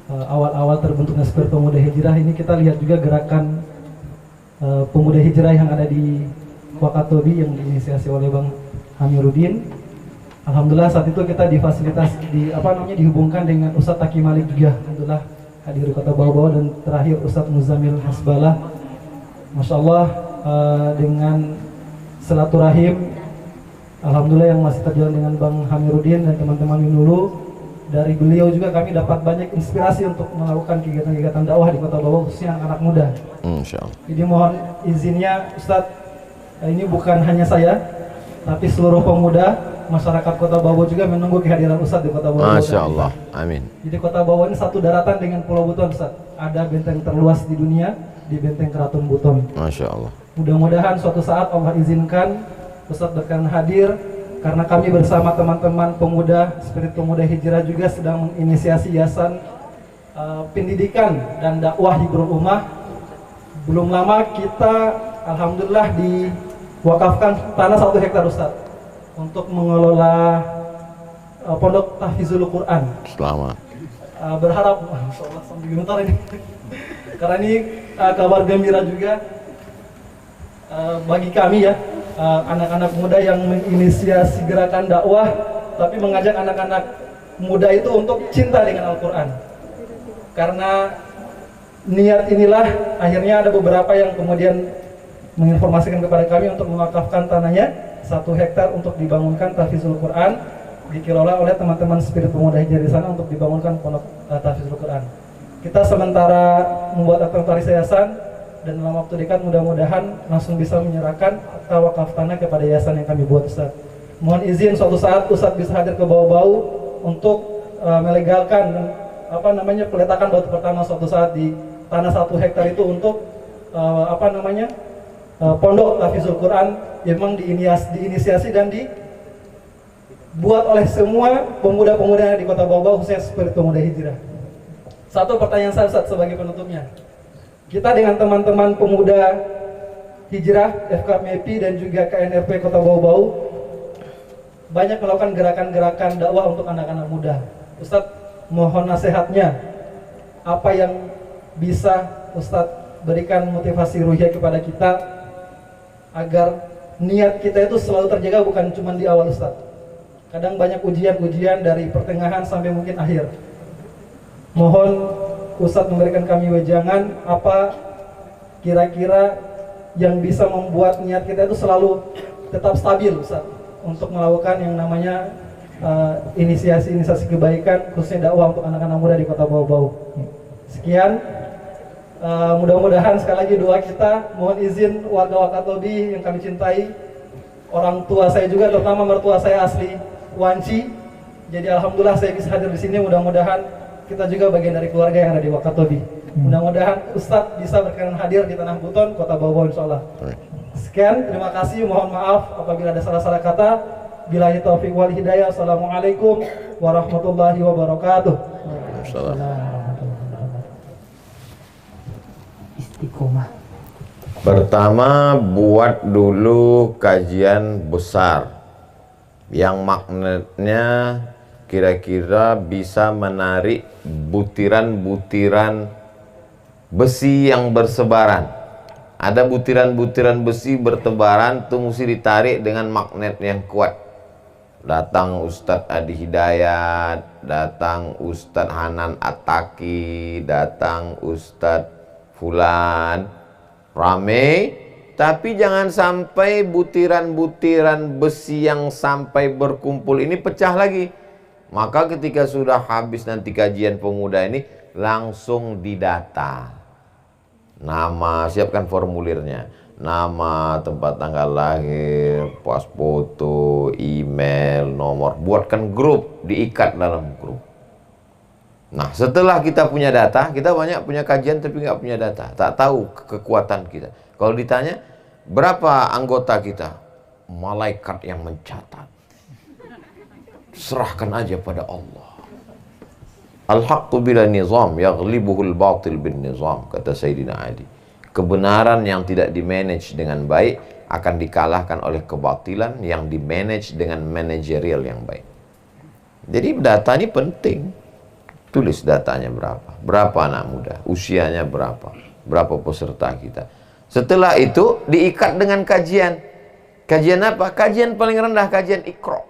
awal-awal terbentuknya Spirit Pemuda Hijrah ini, kita lihat juga gerakan pemuda hijrah yang ada di Wakatobi yang diinisiasi oleh Bang Amiruddin. Alhamdulillah saat itu kita dihubungkan dengan Ustadz Taki Malik juga. Alhamdulillah hadir di Kota Bau-Bau, dan terakhir Ustadz Muzamil Hasbalah. Masya Allah, dengan silaturahim Alhamdulillah yang masih terjalan dengan Bang Hamirudin dan teman-teman dulu. Dari beliau juga kami dapat banyak inspirasi untuk melakukan kegiatan-kegiatan dakwah di Kota Bawah, khususnya anak muda. Insya Allah. Jadi mohon izinnya Ustadz, ini bukan hanya saya, tapi seluruh pemuda masyarakat Kota Bawah juga menunggu kehadiran Ustadz di Kota Bawah. Masya Allah, amin. Jadi Kota Bawah ini satu daratan dengan Pulau Buton, Ustadz. Ada benteng terluas di dunia, di benteng Keraton Buton. Masya Allah. Mudah-mudahan suatu saat Allah izinkan Ustadz berkenan hadir, karena kami bersama teman-teman pemuda, Spirit Pemuda Hijrah juga sedang menginisiasi yayasan pendidikan dan dakwah Hibrul Ummah. Belum lama kita alhamdulillah diwakafkan tanah 1 hektar Ustadz untuk mengelola pondok tahfizul Quran. Selamat. Berharap insyaallah sambil gemetar ini karena ini kabar gembira juga bagi kami ya, anak-anak muda yang menginisiasi gerakan dakwah, tapi mengajak anak-anak muda itu untuk cinta dengan Al-Quran. Karena niat inilah akhirnya ada beberapa yang kemudian menginformasikan kepada kami untuk mewakafkan tanahnya 1 hektar untuk dibangunkan tahfizul Quran, dikelola oleh teman-teman Spirit Pemuda Hijrah di sana untuk dibangunkan pondok tahfizul Quran. Kita sementara membuat akta yayasan, dan dalam waktu dekat mudah-mudahan langsung bisa menyerahkan akta wakaf tanah kepada yayasan yang kami buat, Ustaz. Mohon izin suatu saat Ustaz bisa hadir ke Bau-Bau untuk melegalkan peletakan batu pertama suatu saat di tanah 1 hektar itu untuk pondok tahfizul Quran yang memang diinisiasi dan dibuat oleh semua pemuda-pemuda di Kota Bau-Bau, khususnya Spirit Pemuda Hijrah. Satu pertanyaan saya, Ustaz, sebagai penutupnya. Kita dengan teman-teman pemuda Hijrah, FKMPI dan juga KNRP Kota Bau-Bau banyak melakukan gerakan-gerakan dakwah untuk anak-anak muda. Ustadz, mohon nasihatnya, apa yang bisa Ustadz berikan motivasi ruhiyah kepada kita agar niat kita itu selalu terjaga, bukan cuma di awal, Ustadz. Kadang banyak ujian-ujian dari pertengahan sampai mungkin akhir. Mohon Ustadz memberikan kami wejangan apa kira-kira yang bisa membuat niat kita itu selalu tetap stabil, Ustadz, untuk melakukan yang namanya inisiasi kebaikan, khususnya dakwah untuk anak-anak muda di Kota Bau-Bau. Sekian, mudah-mudahan sekali lagi doa kita. Mohon izin warga Wakatobi yang kami cintai, orang tua saya juga, terutama mertua saya asli Wanci. Jadi alhamdulillah saya bisa hadir di sini. Mudah-mudahan kita juga bagian dari keluarga yang ada di Wakatobi. Mudah-mudahan Ustadz bisa berkenan hadir di Tanah Buton, Kota Bau-Bau, insyaallah. Sekian, terima kasih. Mohon maaf apabila ada salah-salah kata. Billahi taufiq wal hidayah. Assalamualaikum warahmatullahi wabarakatuh. Istiqomah. Pertama, buat dulu kajian besar yang magnetnya kira-kira bisa menarik butiran-butiran besi yang bersebaran. Ada butiran-butiran besi bertebaran, itu mesti ditarik dengan magnet yang kuat. Datang Ustadz Adi Hidayat, datang Ustadz Hanan Ataki, datang Ustadz Fulan, rame. Tapi jangan sampai butiran-butiran besi yang sampai berkumpul ini pecah lagi. Maka ketika sudah habis nanti kajian pemuda ini, langsung didata. Nama, siapkan formulirnya. Nama, tempat tanggal lahir, pas foto, email, nomor. Buatkan grup, diikat dalam grup. Nah, setelah kita punya data, kita banyak punya kajian tapi nggak punya data. Tak tahu kekuatan kita. Kalau ditanya, berapa anggota kita? Malaikat yang mencatat. Serahkan aja pada Allah. Al-haqqu bila nizam yaghlibuhul batil bin nizam, kata Sayyidina Ali. Kebenaran yang tidak dimanage dengan baik akan dikalahkan oleh kebatilan yang dimanage dengan manajerial yang baik. Jadi data ini penting. Tulis datanya berapa anak muda, usianya berapa peserta kita. Setelah itu diikat dengan kajian. Kajian apa? Kajian paling rendah, kajian Iqra.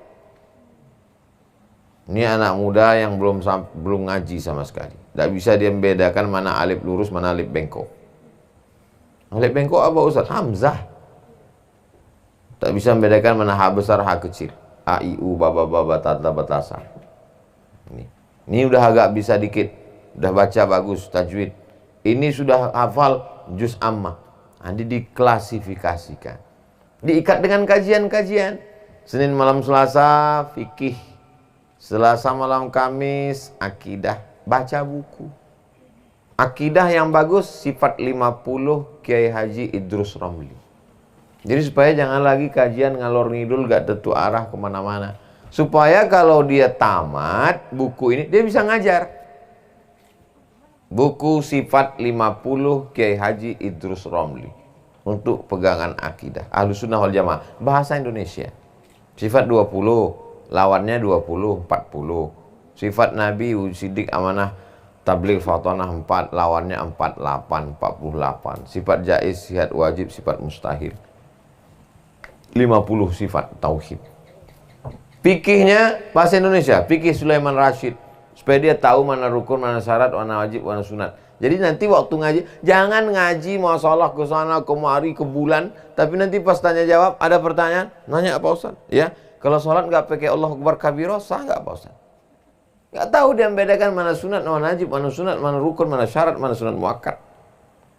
Ini anak muda yang belum ngaji sama sekali. Tidak bisa dia membedakan mana alif lurus, mana alif bengkok. Alif bengkok apa Ustaz? Hamzah. Tak bisa membedakan mana hak besar, hak kecil. A, I, U, baba, baba, tata, batasa. Ini udah agak bisa dikit. Udah baca bagus, tajwid. Ini sudah hafal juz ammah. Nanti diklasifikasikan. Diikat dengan kajian-kajian. Senin malam Selasa, fikih. Selasa malam Kamis, akidah. Baca buku. Akidah yang bagus, sifat 50 Kiai Haji Idrus Ramli. Jadi supaya jangan lagi kajian ngalor ngidul gak tentu arah kemana-mana. Supaya kalau dia tamat buku ini, dia bisa ngajar. Buku sifat 50 Kiai Haji Idrus Ramli. Untuk pegangan akidah. Ahlussunnah wal jamaah. Bahasa Indonesia. Sifat 20, lawannya 20, 40. Sifat Nabi, Siddiq, amanah, tabligh, fatonah 4, lawannya 48, 48. Sifat jaiz, sifat wajib, sifat mustahil. 50 sifat tauhid. Fikihnya bahasa Indonesia, fikih Sulaiman Rashid. Supaya dia tahu mana rukun, mana syarat, mana wajib, mana sunat. Jadi nanti waktu ngaji, jangan ngaji masalah ke sana kemari ke bulan, tapi nanti pas tanya jawab ada pertanyaan, nanya apa Ustaz? Ya, kalau sholat nggak pakai Allahu Akbar kabiro, sah nggak apa Ustaz? Nggak tahu dia membedakan mana sunat, mana wajib, mana sunat, mana rukun, mana syarat, mana sunat muakkad.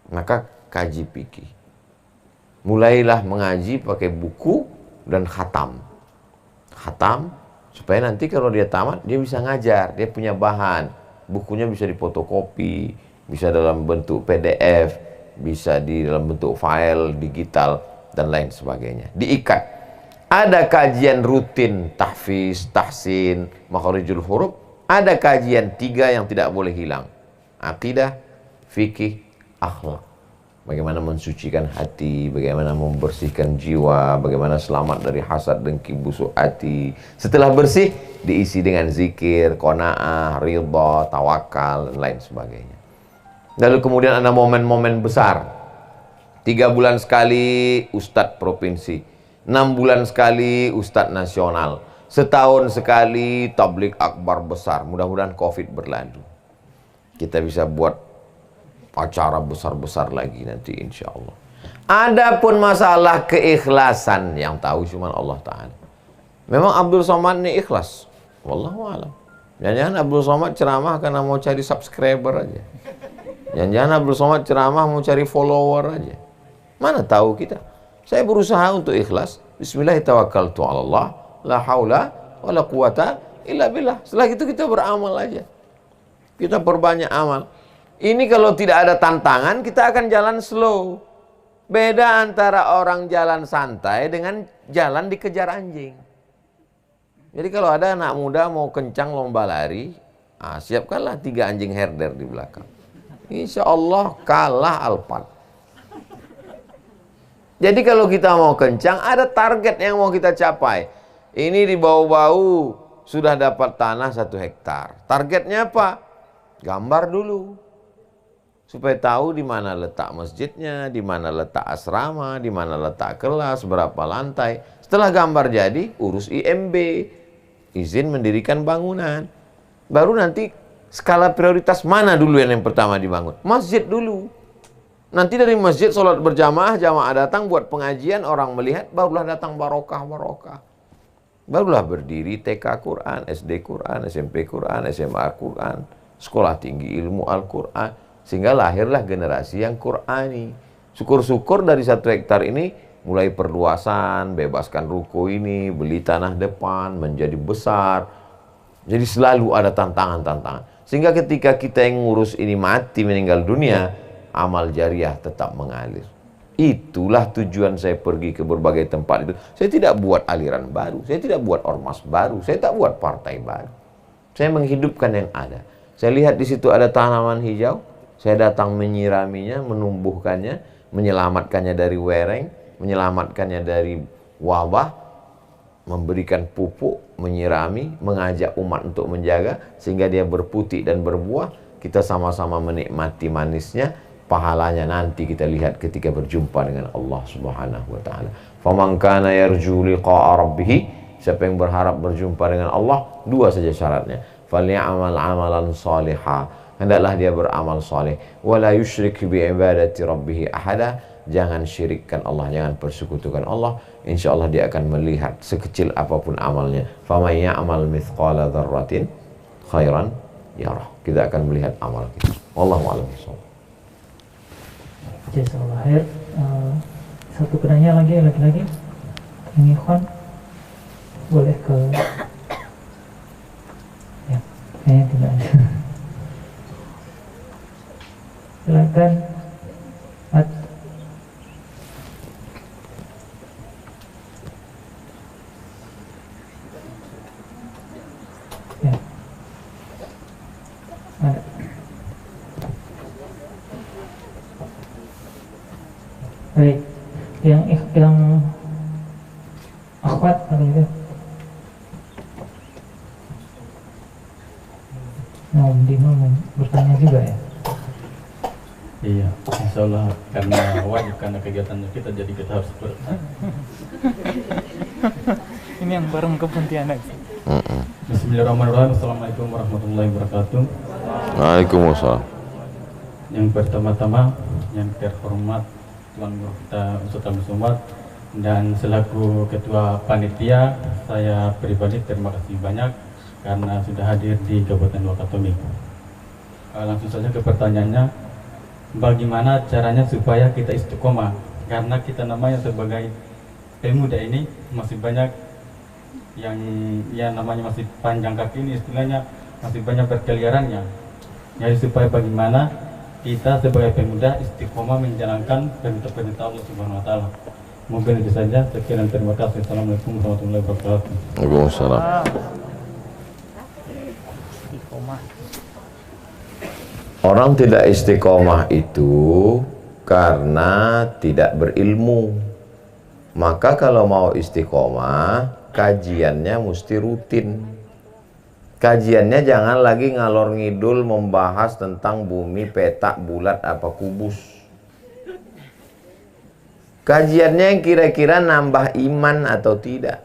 Maka kaji fikih. Mulailah mengaji pakai buku dan khatam. Khatam supaya nanti kalau dia tamat dia bisa ngajar, dia punya bahan. Bukunya bisa difotokopi, bisa dalam bentuk PDF, bisa di dalam bentuk file digital dan lain sebagainya. Diikat. Ada kajian rutin tahfiz, tahsin, makharijul huruf. Ada kajian 3 yang tidak boleh hilang. Akidah, fikih, akhlak. Bagaimana mensucikan hati, bagaimana membersihkan jiwa, bagaimana selamat dari hasad, dengki, busuk hati. Setelah bersih, diisi dengan zikir, qanaah, ridha, tawakal, dan lain sebagainya. Lalu kemudian ada momen-momen besar. 3 bulan sekali Ustadz Provinsi, 6 bulan sekali Ustadz Nasional, setahun sekali tabligh akbar besar. Mudah-mudahan Covid berlalu. Kita bisa buat acara besar-besar lagi nanti insya Allah. Adapun masalah keikhlasan yang tahu cuma Allah Ta'ala. Memang Abdul Somad ini ikhlas. Wallahu a'lam. Jangan-jangan Abdul Somad ceramah karena mau cari subscriber aja. Jangan-jangan Abdul Somad ceramah mau cari follower aja. Mana tahu kita. Saya berusaha untuk ikhlas. Bismillahirrahmanirrahim. La haula wa la quwata illa billah. Setelah itu kita beramal aja. Kita perbanyak amal. Ini kalau tidak ada tantangan, kita akan jalan slow. Beda antara orang jalan santai dengan jalan dikejar anjing. Jadi kalau ada anak muda mau kencang lomba lari, siapkanlah 3 anjing herder di belakang. Insya Allah kalah Alphard. Jadi kalau kita mau kencang, ada target yang mau kita capai. Ini di bau-bau sudah dapat tanah 1 hektar. Targetnya apa? Gambar dulu. Supaya tahu di mana letak masjidnya, di mana letak asrama, di mana letak kelas, berapa lantai. Setelah gambar jadi, urus IMB, izin mendirikan bangunan. Baru nanti skala prioritas mana dulu yang pertama dibangun? Masjid dulu. Nanti dari masjid sholat berjamaah, jamaah datang buat pengajian, orang melihat, barulah datang barokah-barokah. Barulah berdiri TK Quran, SD Quran, SMP Quran, SMA Quran, sekolah tinggi ilmu Al-Quran. Sehingga lahirlah generasi yang Qurani. Syukur-syukur dari 1 hektar ini mulai perluasan, bebaskan ruko ini, beli tanah depan, menjadi besar. Jadi selalu ada tantangan-tantangan. Sehingga ketika kita yang ngurus ini mati, meninggal dunia, amal jariah tetap mengalir. Itulah tujuan saya pergi ke berbagai tempat itu. Saya tidak buat aliran baru, saya tidak buat ormas baru, saya tak buat partai baru. Saya menghidupkan yang ada. Saya lihat di situ ada tanaman hijau, saya datang menyiraminya, menumbuhkannya, menyelamatkannya dari wereng, menyelamatkannya dari wabah, memberikan pupuk, menyirami, mengajak umat untuk menjaga, sehingga dia berputih dan berbuah. Kita sama-sama menikmati manisnya, pahalanya nanti kita lihat ketika berjumpa dengan Allah Subhanahu wa Ta'ala. Faman kana yarju liqa'a rabbih, siapa yang berharap berjumpa dengan Allah, 2 saja syaratnya. Falyamal amalan salihah, hendaklah dia beramal saleh. Wala yusyrik bi ibadati rabbih ahada, jangan syirikkan Allah, jangan persekutukan Allah. Insya Allah dia akan melihat sekecil apapun amalnya. Faman ya'mal mithqala dzarratin khairan yarah. Kita akan melihat amal kita. Wallahu a'lam bishawab. Jazakallah khair. Satu penanya lagi lagi-lagi. Ini Ikhwan boleh ke ya, kayaknya tidak ada. Silakan. Ya. Ada. Baik, yang akhwat apa itu? Mau bertanya juga ya? Iya, insya Allah karena wajib, karena kegiatan kita, jadi kita harus Ini yang bareng ke Pontianak. Bismillahirrahmanirrahim. Assalamualaikum warahmatullahi wabarakatuh. Waalaikumsalam. Yang pertama-tama yang terhormat Tuan Guru kita Ustaz Abdul Somad, dan selaku ketua panitia, saya pribadi terima kasih banyak karena sudah hadir di Kabupaten Wakatobi. Langsung saja ke pertanyaannya, bagaimana caranya supaya kita istiqomah? Karena kita namanya sebagai pemuda ini masih banyak yang namanya masih panjang kaki ini, istilahnya masih banyak berkeliarannya. Jadi supaya bagaimana kita sebagai pemuda istiqomah menjalankan perintah-perintah Allah Subhanahu wa taala. Mungkin itu saja. Sekian dan terima kasih. Assalamualaikum warahmatullahi wabarakatuh. Waalaikumsalam. Istiqomah. Orang tidak istiqomah itu karena tidak berilmu. Maka kalau mau istiqomah, kajiannya mesti rutin. Kajiannya jangan lagi ngalor ngidul membahas tentang bumi, petak, bulat, apa kubus. Kajiannya yang kira-kira nambah iman atau tidak.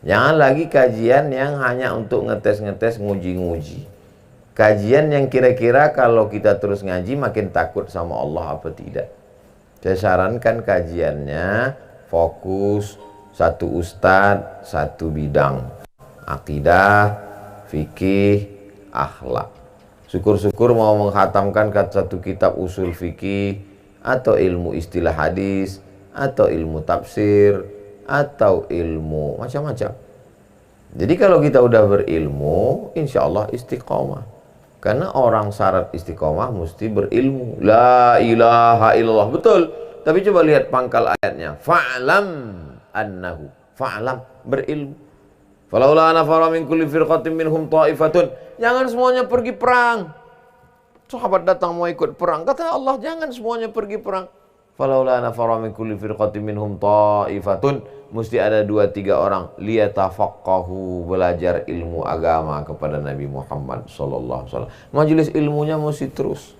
Jangan lagi kajian yang hanya untuk ngetes-ngetes, nguji-nguji. Kajian yang kira-kira kalau kita terus ngaji makin takut sama Allah apa tidak. Saya sarankan kajiannya fokus satu ustadz, satu bidang. Akidah, fikih, akhlak. Syukur-syukur mau menghatamkan satu kitab usul fikih, atau ilmu istilah hadis, atau ilmu tafsir, atau ilmu macam-macam. Jadi kalau kita udah berilmu, insya Allah istiqomah. Karena orang syarat istiqomah mesti berilmu. La ilaha illallah. Betul. Tapi coba lihat pangkal ayatnya. Fa'lam annahu. Fa'lam. Berilmu. Falaula nafara min kulli firqatin minhum ta'ifatun. Jangan semuanya pergi perang. Sahabat datang mau ikut perang. Kata Allah, jangan semuanya pergi perang. Falaula nafara min kulli firqatin minhum ta'ifatun. Mesti ada 2-3 orang liyatafaqahu, belajar ilmu agama kepada Nabi Muhammad sallallahu alaihi wasallam. Majelis ilmunya mesti terus.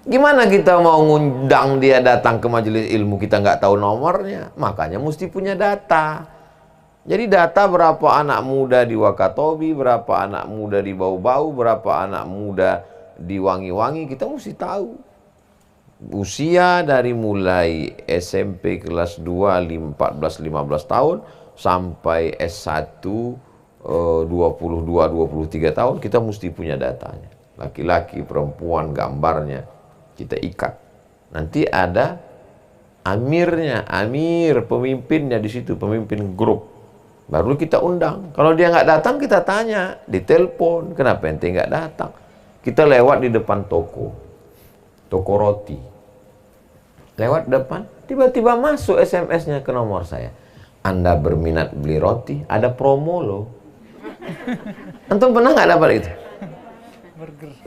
Gimana kita mau ngundang dia datang ke majelis ilmu kita nggak tahu nomornya? Makanya mesti punya data. Jadi data berapa anak muda di Wakatobi, berapa anak muda di Bau-Bau, berapa anak muda di Wangi-Wangi, kita mesti tahu. Usia dari mulai SMP kelas 2 14-15 tahun sampai S1 22-23 tahun, kita mesti punya datanya. Laki-laki, perempuan, gambarnya kita ikat. Nanti ada amirnya, pemimpinnya di situ, pemimpin grup. Baru kita undang. Kalau dia nggak datang, kita tanya, ditelepon, kenapa ente nggak datang? Kita lewat di depan toko roti. Lewat depan, tiba-tiba masuk SMS-nya ke nomor saya. Anda berminat beli roti, ada promo loh. Antum pernah nggak dapat itu?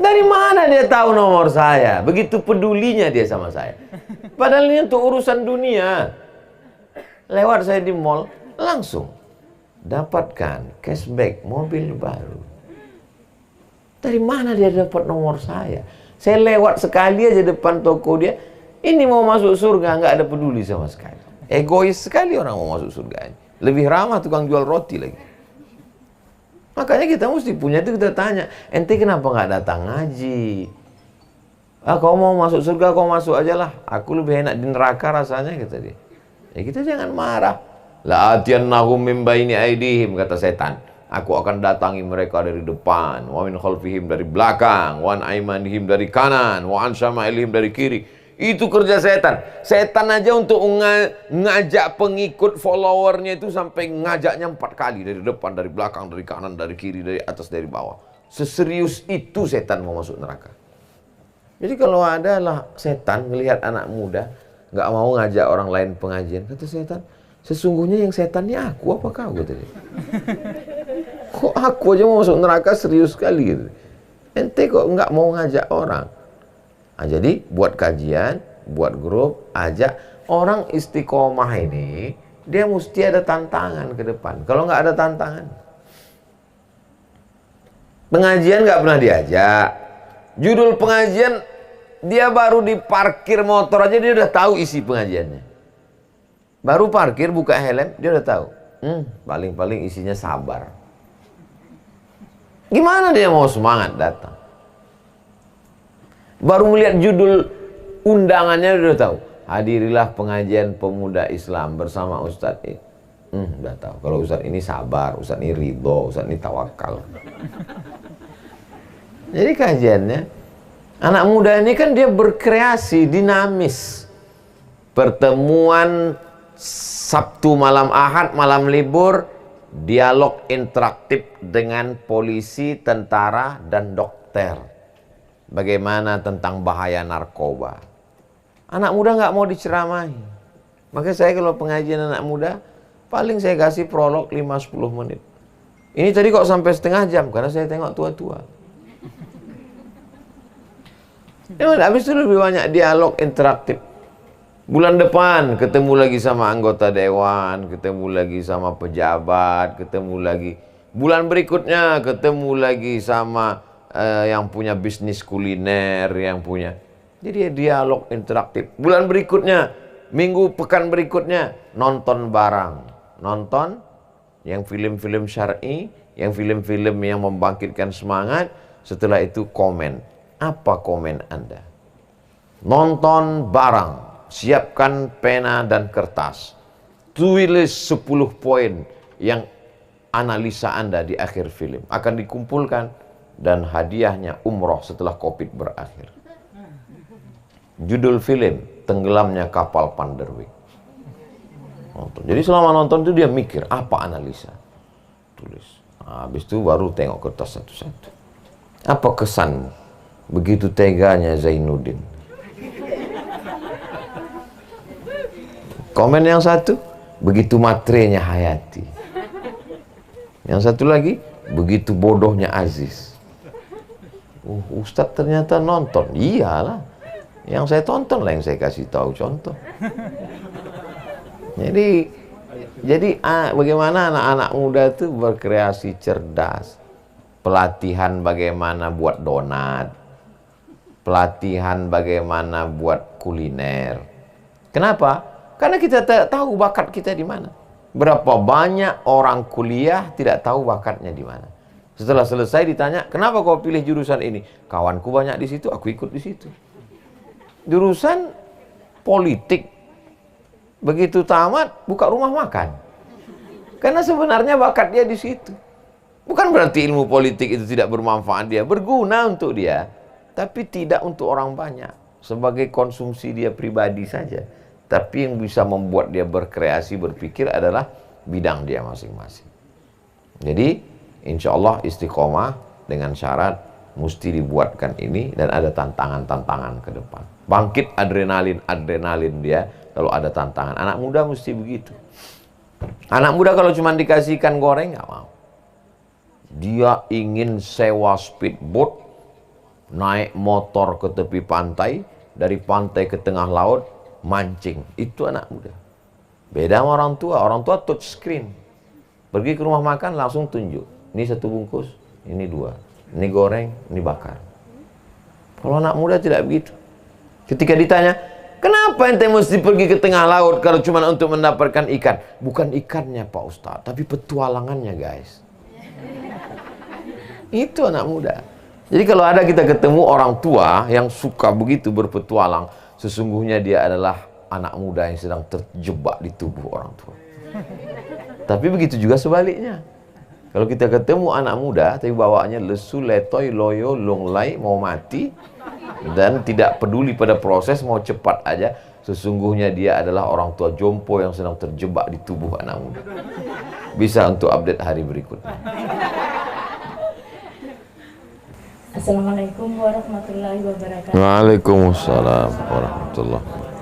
Dari mana dia tahu nomor saya? Begitu pedulinya dia sama saya. Padahal ini untuk urusan dunia. Lewat saya di mall, langsung dapatkan cashback mobil baru. Dari mana dia dapat nomor saya? Saya lewat sekali aja depan toko dia. Ini mau masuk surga, nggak ada peduli sama sekali. Egois sekali orang mau masuk surga ini. Lebih ramah tukang jual roti lagi. Makanya kita mesti punya itu, kita tanya, ente kenapa nggak datang ngaji? Ah, kau mau masuk surga, kau masuk aja lah. Aku lebih enak di neraka rasanya, kata dia. Ya kita jangan marah. La atiyannahum min baini aidihim, kata setan. Aku akan datangi mereka dari depan, wa min khalfihim dari belakang, wa an aimanihim dari kanan, wa an syama'ilihim dari kiri. Itu kerja setan. Setan aja untuk ngajak pengikut followernya itu sampai ngajaknya 4 kali. Dari depan, dari belakang, dari kanan, dari kiri, dari atas, dari bawah. Seserius itu setan mau masuk neraka. Jadi kalau adalah setan melihat anak muda nggak mau ngajak orang lain pengajian, kata setan, sesungguhnya yang setannya aku apa kau, kata dia. Kok aku aja mau masuk neraka serius sekali gitu. Ente kok nggak mau ngajak orang. Nah, jadi buat kajian, buat grup, ajak orang istiqomah ini, dia mesti ada tantangan ke depan. Kalau nggak ada tantangan, pengajian nggak pernah diajak. Judul pengajian, dia baru di parkir motor aja dia udah tahu isi pengajiannya. Baru parkir, buka helm, dia udah tahu. Paling-paling isinya sabar. Gimana dia mau semangat datang? Baru melihat judul undangannya udah tahu. Hadirilah pengajian pemuda Islam bersama Ustadz ini. Udah tahu. Kalau Ustadz ini sabar, Ustadz ini ridho, Ustadz ini tawakal. Jadi kajiannya, anak muda ini kan dia berkreasi, dinamis. Pertemuan Sabtu malam Ahad, malam libur, dialog interaktif dengan polisi, tentara, dan dokter. Bagaimana tentang bahaya narkoba. Anak muda nggak mau diceramahi. Maka saya kalau pengajian anak muda, paling saya kasih prolog 5-10 menit. Ini tadi kok sampai setengah jam, karena saya tengok tua-tua. Habis itu lebih banyak dialog interaktif. Bulan depan ketemu lagi sama anggota dewan, ketemu lagi sama pejabat, ketemu lagi. Bulan berikutnya ketemu lagi sama yang punya bisnis kuliner, yang punya. Jadi dialog interaktif. Bulan berikutnya, pekan berikutnya, nonton bareng. Nonton yang film-film syar'i, yang film-film yang membangkitkan semangat. Setelah itu komen. Apa komen Anda? Nonton bareng. Siapkan pena dan kertas. Tulis 10 poin yang analisa Anda di akhir film. Akan dikumpulkan. Dan hadiahnya umroh setelah Covid berakhir. Judul film, Tenggelamnya Kapal Panderweg. Jadi selama nonton itu dia mikir, apa analisa? Tulis. Nah, habis itu baru tengok kertas satu-satu. Apa kesanmu? Begitu teganya Zainuddin. Komen yang satu, begitu matrenya Hayati. Yang satu lagi, begitu bodohnya Aziz. Ustadz ternyata nonton. Iyalah, yang saya tonton lah yang saya kasih tahu contoh. Jadi bagaimana anak-anak muda itu berkreasi cerdas. Pelatihan bagaimana buat donat, pelatihan bagaimana buat kuliner. Kenapa? Karena kita tak tahu bakat kita di mana. Berapa banyak orang kuliah tidak tahu bakatnya di mana. Setelah selesai ditanya, kenapa kau pilih jurusan ini? Kawanku banyak di situ, aku ikut di situ. Jurusan politik. Begitu tamat, buka rumah makan. Karena sebenarnya bakat dia di situ. Bukan berarti ilmu politik itu tidak bermanfaat dia, berguna untuk dia. Tapi tidak untuk orang banyak. Sebagai konsumsi dia pribadi saja. Tapi yang bisa membuat dia berkreasi, berpikir adalah bidang dia masing-masing. Jadi, insya Allah istiqomah dengan syarat mesti dibuatkan ini dan ada tantangan-tantangan ke depan. Bangkit adrenalin dia kalau ada tantangan. Anak muda mesti begitu. Anak muda kalau cuma dikasihkan goreng nggak mau. Dia ingin sewa speedboat, naik motor ke tepi pantai, dari pantai ke tengah laut, mancing. Itu anak muda. Beda sama orang tua. Orang tua touch screen. Pergi ke rumah makan langsung tunjuk. Ini 1 bungkus, ini 2. Ini goreng, ini bakar. Kalau anak muda tidak begitu. Ketika ditanya, kenapa ente mesti pergi ke tengah laut kalau cuma untuk mendapatkan ikan? Bukan ikannya Pak Ustadz, tapi petualangannya guys. Itu anak muda. Jadi kalau ada kita ketemu orang tua yang suka begitu berpetualang, sesungguhnya dia adalah anak muda yang sedang terjebak di tubuh orang tua. Tapi begitu juga sebaliknya. Kalau kita ketemu anak muda tapi bawaannya lesu, letoy, loyo, longlai, mau mati dan tidak peduli pada proses, mau cepat aja, sesungguhnya dia adalah orang tua jompo yang sedang terjebak di tubuh anak muda. Bisa untuk update hari berikutnya. Assalamualaikum warahmatullahi wabarakatuh. Waalaikumsalam warahmatullahi wabarakatuh.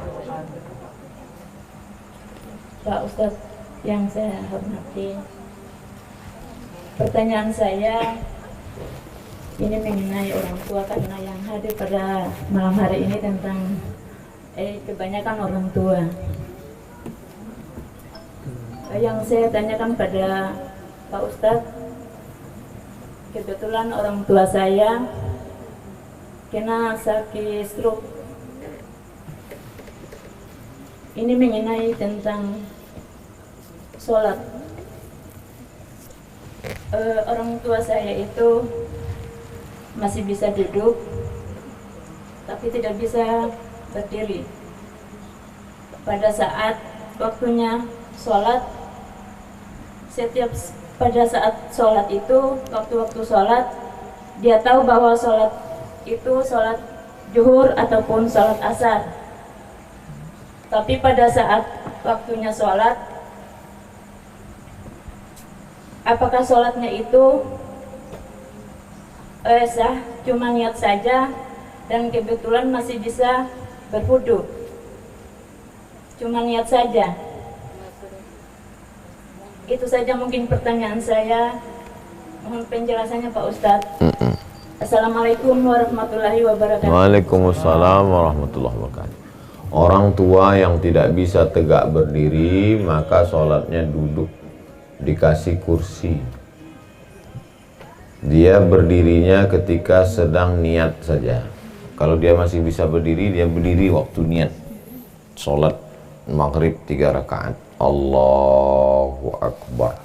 Pak Ustadz yang saya hormati, pertanyaan saya ini mengenai orang tua, karena yang hadir pada malam hari ini tentang kebanyakan orang tua. Yang saya tanyakan pada Pak Ustadz, kebetulan orang tua saya kena sakit stroke. Ini mengenai tentang sholat. Orang tua saya itu masih bisa duduk, tapi tidak bisa berdiri. Pada saat waktunya sholat, pada saat sholat itu, waktu-waktu sholat, dia tahu bahwa sholat itu sholat zuhur ataupun sholat asar. Tapi pada saat waktunya sholat, apakah sholatnya itu sah, cuma niat saja, dan kebetulan masih bisa berwudu, cuma niat saja. Itu saja mungkin pertanyaan saya. Mohon penjelasannya Pak Ustadz. Assalamualaikum warahmatullahi wabarakatuh. Waalaikumsalam warahmatullahi wabarakatuh. Orang tua yang tidak bisa tegak berdiri, maka sholatnya duduk, dikasih kursi. Dia berdirinya ketika sedang niat saja. Kalau dia masih bisa berdiri, dia berdiri waktu niat sholat maghrib 3 rakaat. Allahu Akbar.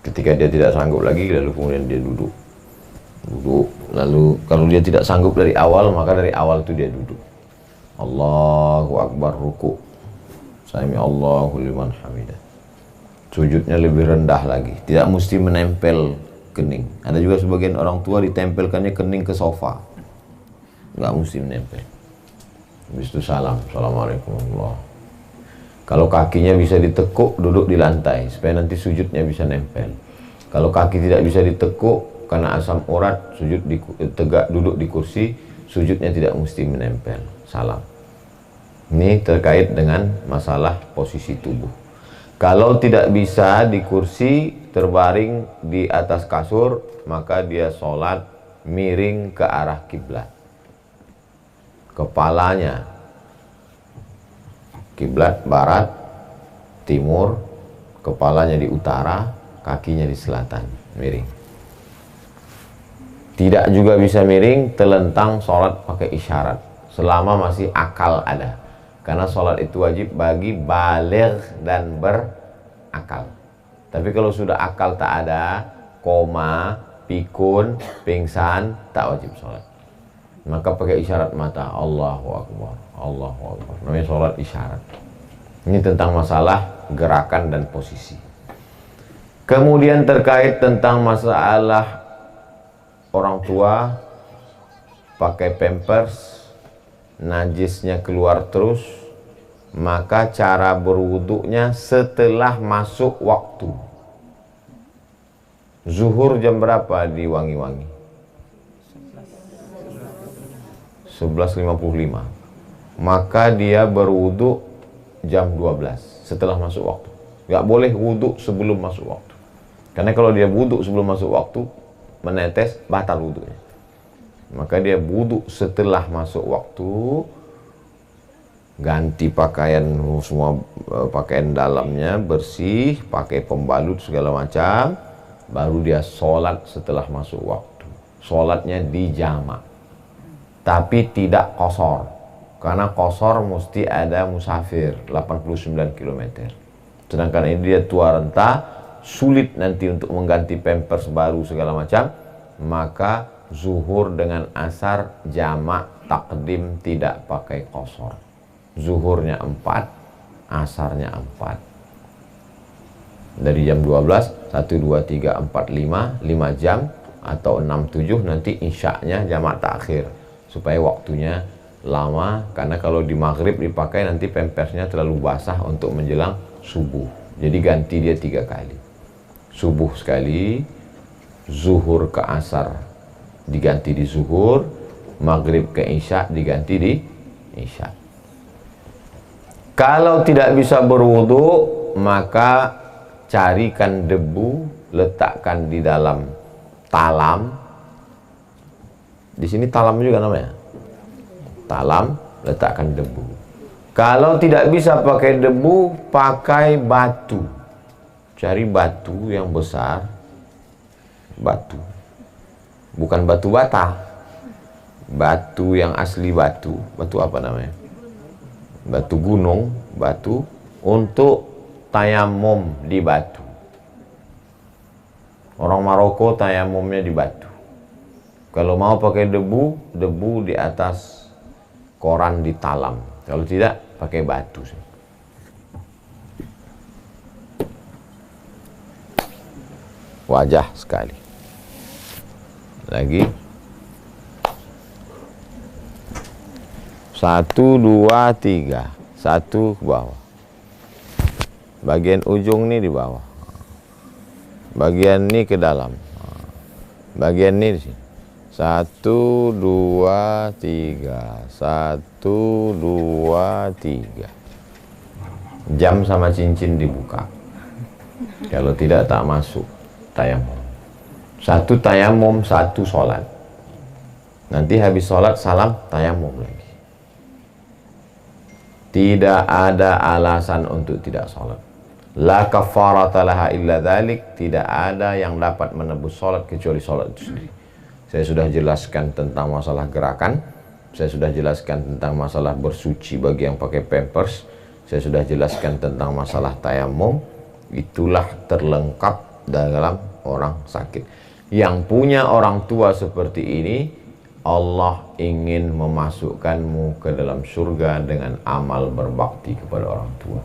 Ketika dia tidak sanggup lagi, lalu kemudian dia duduk. Lalu kalau dia tidak sanggup dari awal, maka dari awal itu dia duduk. Allahu Akbar, ruku. Sami Allahu liman hamidah. Sujudnya lebih rendah lagi, tidak mesti menempel kening. Ada juga sebagian orang tua ditempelkannya kening ke sofa, nggak mesti menempel. Habis itu salam, assalamualaikum warahmatullahi wabarakatuh. Kalau kakinya bisa ditekuk, duduk di lantai supaya nanti sujudnya bisa nempel. Kalau kaki tidak bisa ditekuk karena asam urat, tegak duduk di kursi, sujudnya tidak mesti menempel. Salam. Ini terkait dengan masalah posisi tubuh. Kalau tidak bisa di kursi, terbaring di atas kasur, maka dia sholat miring ke arah kiblat. Kepalanya kiblat barat, timur, kepalanya di utara, kakinya di selatan, miring. Tidak juga bisa miring, telentang sholat pakai isyarat, selama masih akal ada. Karena sholat itu wajib bagi baligh dan berakal. Tapi kalau sudah akal tak ada, koma, pikun, pingsan, tak wajib sholat. Maka pakai isyarat mata, Allahu Akbar, Allahu Akbar. Namanya sholat isyarat. Ini tentang masalah gerakan dan posisi. Kemudian terkait tentang masalah orang tua pakai pampers, najisnya keluar terus, maka cara berwuduknya setelah masuk waktu. Zuhur jam berapa di Wangi-Wangi? 11.55. Maka dia berwuduk jam 12 setelah masuk waktu. Gak boleh wuduk sebelum masuk waktu. Karena kalau dia wuduk sebelum masuk waktu, menetes, batal wuduknya. Maka dia wuduk setelah masuk waktu, ganti pakaian, semua pakaian dalamnya bersih, pakai pembalut segala macam, baru dia sholat setelah masuk waktu. Sholatnya dijamak, tapi tidak qasar, karena qasar mesti ada musafir 89 km. Sedangkan ini dia tua renta, sulit nanti untuk mengganti pampers baru segala macam, maka zuhur dengan asar jamak takdim tidak pakai qasar. Zuhurnya 4, asarnya 4. Dari jam 12, 1, 2, 3, 4, 5 jam atau 6, 7 nanti isyaknya jamak takhir supaya waktunya lama, karena kalau di maghrib dipakai nanti pempersnya terlalu basah untuk menjelang subuh. Jadi ganti dia 3 kali. Subuh sekali, zuhur ke asar diganti di zuhur, maghrib ke isya diganti di isya. Kalau tidak bisa berwudu, maka carikan debu, letakkan di dalam talam. Di sini talam juga namanya. Talam, letakkan debu. Kalau tidak bisa pakai debu, pakai batu. Cari batu yang besar. Batu. Bukan batu bata. Batu yang asli batu. Batu apa namanya? Batu gunung, batu untuk tayamum di batu. Orang Maroko tayamumnya di batu. Kalau mau pakai debu, debu di atas koran di talam. Kalau tidak, pakai batu. Wajah sekali. Lagi. 1, 2, 3. 1 ke bawah. Bagian ujung ini di bawah. Bagian ini ke dalam. Bagian ini di sini. 1, 2, 3. 1, 2, 3. Jam sama cincin dibuka. Kalau tidak, tak masuk tayamum. 1 tayamum, 1 sholat. Nanti habis sholat salam tayamum lagi. Tidak ada alasan untuk tidak sholat. La kafarata laha illa dzalik. Tidak ada yang dapat menebus sholat kecuali sholat itu sendiri. Saya sudah jelaskan tentang masalah gerakan. Saya sudah jelaskan tentang masalah bersuci bagi yang pakai pampers. Saya sudah jelaskan tentang masalah tayamum. Itulah terlengkap dalam orang sakit. Yang punya orang tua seperti ini, Allah ingin memasukkanmu ke dalam surga dengan amal berbakti kepada orang tua.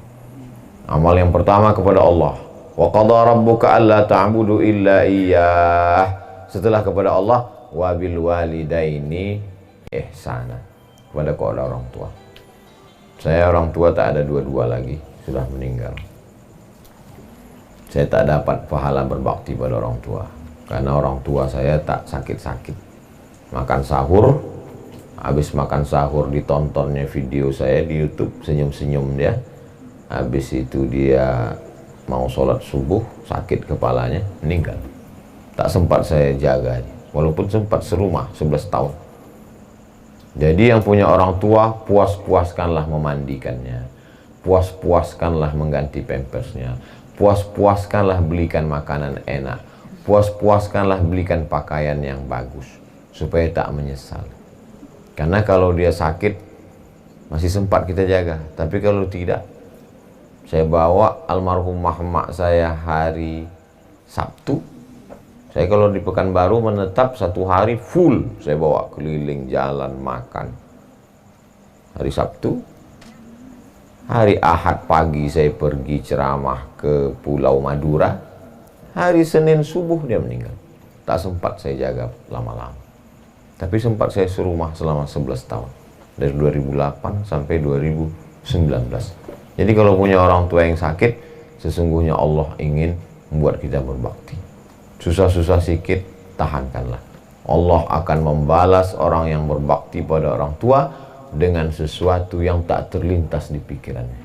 Amal yang pertama kepada Allah. Wa qadha rabbuka alla ta'budu illa iyyah. Setelah kepada Allah, wa bil walidaini ihsana. Kepada orang tua. Saya orang tua tak ada dua-dua lagi, sudah meninggal. Saya tak dapat pahala berbakti pada orang tua karena orang tua saya tak sakit-sakit. Makan sahur, habis makan sahur ditontonnya video saya di YouTube, senyum-senyum dia. Habis itu dia mau sholat subuh, sakit kepalanya, meninggal. Tak sempat saya jaga, walaupun sempat serumah 11 tahun. Jadi yang punya orang tua, puas-puaskanlah memandikannya, puas-puaskanlah mengganti pampersnya, puas-puaskanlah belikan makanan enak, puas-puaskanlah belikan pakaian yang bagus, supaya tak menyesal. Karena kalau dia sakit masih sempat kita jaga, tapi kalau tidak, saya bawa almarhum mak saya hari Sabtu. Saya kalau di Pekanbaru menetap 1 hari full, saya bawa keliling jalan makan. Hari Sabtu. Hari Ahad pagi saya pergi ceramah ke Pulau Madura. Hari Senin subuh dia meninggal. Tak sempat saya jaga lama-lama. Tapi sempat saya serumah selama 11 tahun. Dari 2008 sampai 2019. Jadi kalau punya orang tua yang sakit, sesungguhnya Allah ingin membuat kita berbakti. Susah-susah sikit, tahankanlah. Allah akan membalas orang yang berbakti pada orang tua dengan sesuatu yang tak terlintas di pikirannya.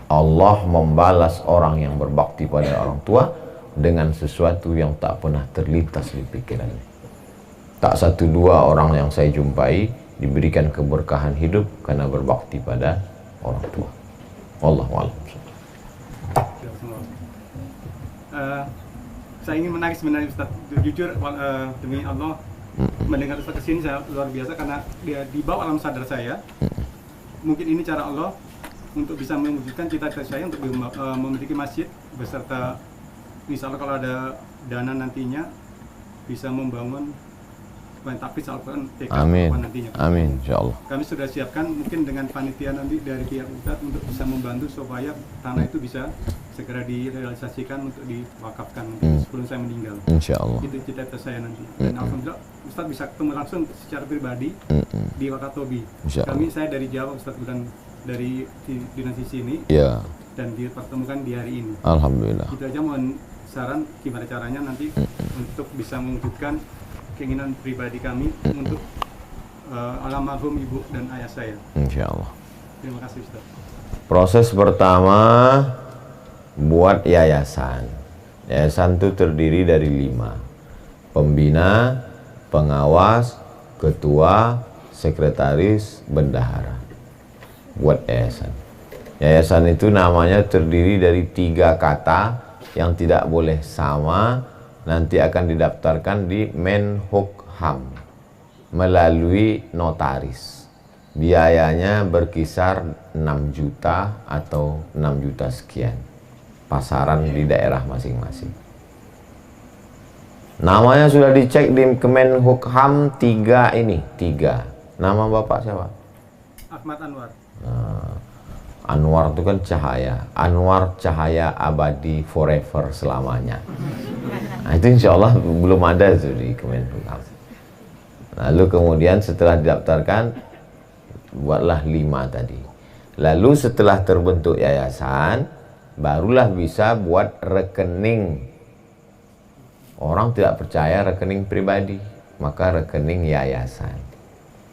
Allah membalas orang yang berbakti pada orang tua dengan sesuatu yang tak pernah terlintas di pikirannya. Tak 1-2 orang yang saya jumpai diberikan keberkahan hidup karena berbakti pada orang tua. Wallahu a'lam. Saya ingin menarik sebenarnya Ustaz. Jujur demi Allah, mendengar Ustaz kesini saya luar biasa karena dia dibawa alam sadar saya. Mungkin ini cara Allah untuk bisa mewujudkan cita-cita saya untuk memiliki masjid beserta, misalnya kalau ada dana nantinya bisa membangun tahfiz Al-Quran TK Amin. nantinya. Amin, insyaallah. Kami sudah siapkan mungkin dengan panitia nanti dari pihak Ustadz untuk bisa membantu supaya tanah itu bisa segera direalisasikan untuk diwakafkan sebelum saya meninggal. Insyaallah. Itu cita-cita saya nanti. Dan alhamdulillah Ustadz bisa ketemu langsung secara pribadi di Wakatobi. Saya dari Jawa, Ustadz bukan dari dinasti sini. Ya. Dan dipertemukan di hari ini. Alhamdulillah. Itu aja, mohon saran gimana caranya nanti untuk bisa mewujudkan keinginan pribadi kami untuk almarhum ibu dan ayah saya. Insyaallah. Terima kasih Ustaz. Proses pertama buat yayasan. Yayasan itu terdiri dari 5. Pembina, pengawas, ketua, sekretaris, bendahara. Buat yayasan. Yayasan itu namanya terdiri dari 3 kata yang tidak boleh sama. Nanti akan didaftarkan di Menhukham melalui notaris. Biayanya berkisar 6 juta atau 6 juta sekian. Pasaran di daerah masing-masing. Namanya sudah dicek di Kemenhukham 3 ini. 3. Nama bapak siapa? Ahmad Anwar. Anwar itu kan cahaya. Anwar cahaya abadi forever selamanya. Nah, itu insya Allah belum ada itu di Kemenhukham. Lalu kemudian setelah didaftarkan, buatlah 5 tadi. Lalu setelah terbentuk yayasan, barulah bisa buat rekening. Orang tidak percaya rekening pribadi, maka rekening yayasan.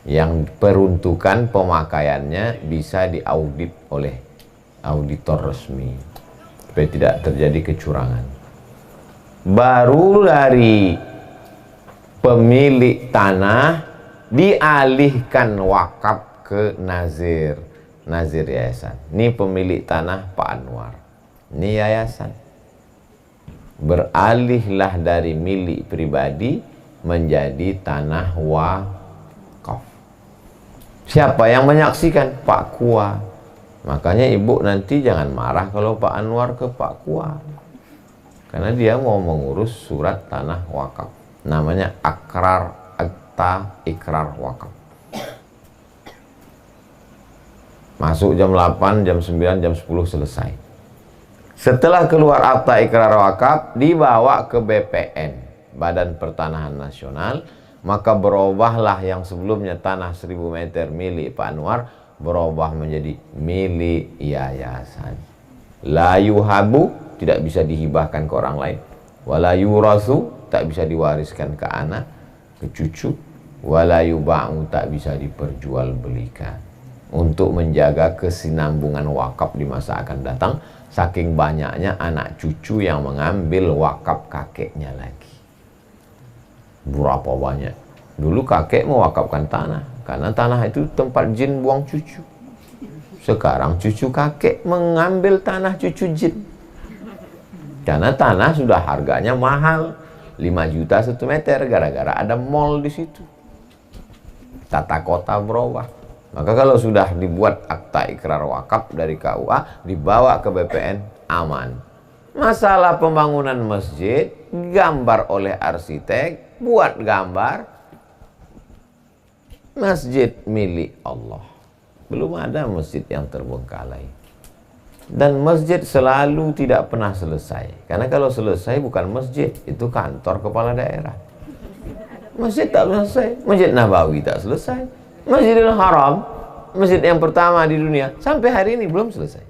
Yang peruntukan pemakaiannya bisa diaudit oleh auditor resmi supaya tidak terjadi kecurangan. Baru dari pemilik tanah dialihkan wakaf ke nazir yayasan. Ini pemilik tanah Pak Anwar, ini yayasan. Beralihlah dari milik pribadi menjadi tanah wakaf. Siapa yang menyaksikan? Pak Kua. Makanya ibu nanti jangan marah kalau Pak Anwar ke Pak Kua, karena dia mau mengurus surat tanah wakaf. Namanya akta ikrar wakaf. Masuk jam 8, jam 9, jam 10 selesai. Setelah keluar akta ikrar wakaf, dibawa ke BPN, Badan Pertanahan Nasional. Maka berubahlah yang sebelumnya tanah 1000 meter milik Pak Anwar, berubah menjadi milik yayasan. La yuhabu, tidak bisa dihibahkan ke orang lain. Wala yurasu, tak bisa diwariskan ke anak, ke cucu. Wala yuba'u, tak bisa diperjualbelikan. Untuk menjaga kesinambungan wakaf di masa akan datang, saking banyaknya anak cucu yang mengambil wakaf kakeknya lagi. Berapa banyak? Dulu kakek mewakafkan tanah, karena tanah itu tempat jin buang cucu. Sekarang cucu kakek mengambil tanah cucu jin, karena tanah sudah harganya mahal, 5 juta 1 meter, gara-gara ada mall di situ. Tata kota berubah. Maka kalau sudah dibuat akta ikrar wakaf dari KUA, dibawa ke BPN, aman. Masalah pembangunan masjid, gambar oleh arsitek, buat gambar masjid milik Allah. Belum ada masjid yang terbengkalai. Dan masjid selalu tidak pernah selesai. Karena kalau selesai bukan masjid, itu kantor kepala daerah. Masjid tak selesai. Masjid Nabawi tak selesai. Masjidil Haram, masjid yang pertama di dunia, sampai hari ini belum selesai.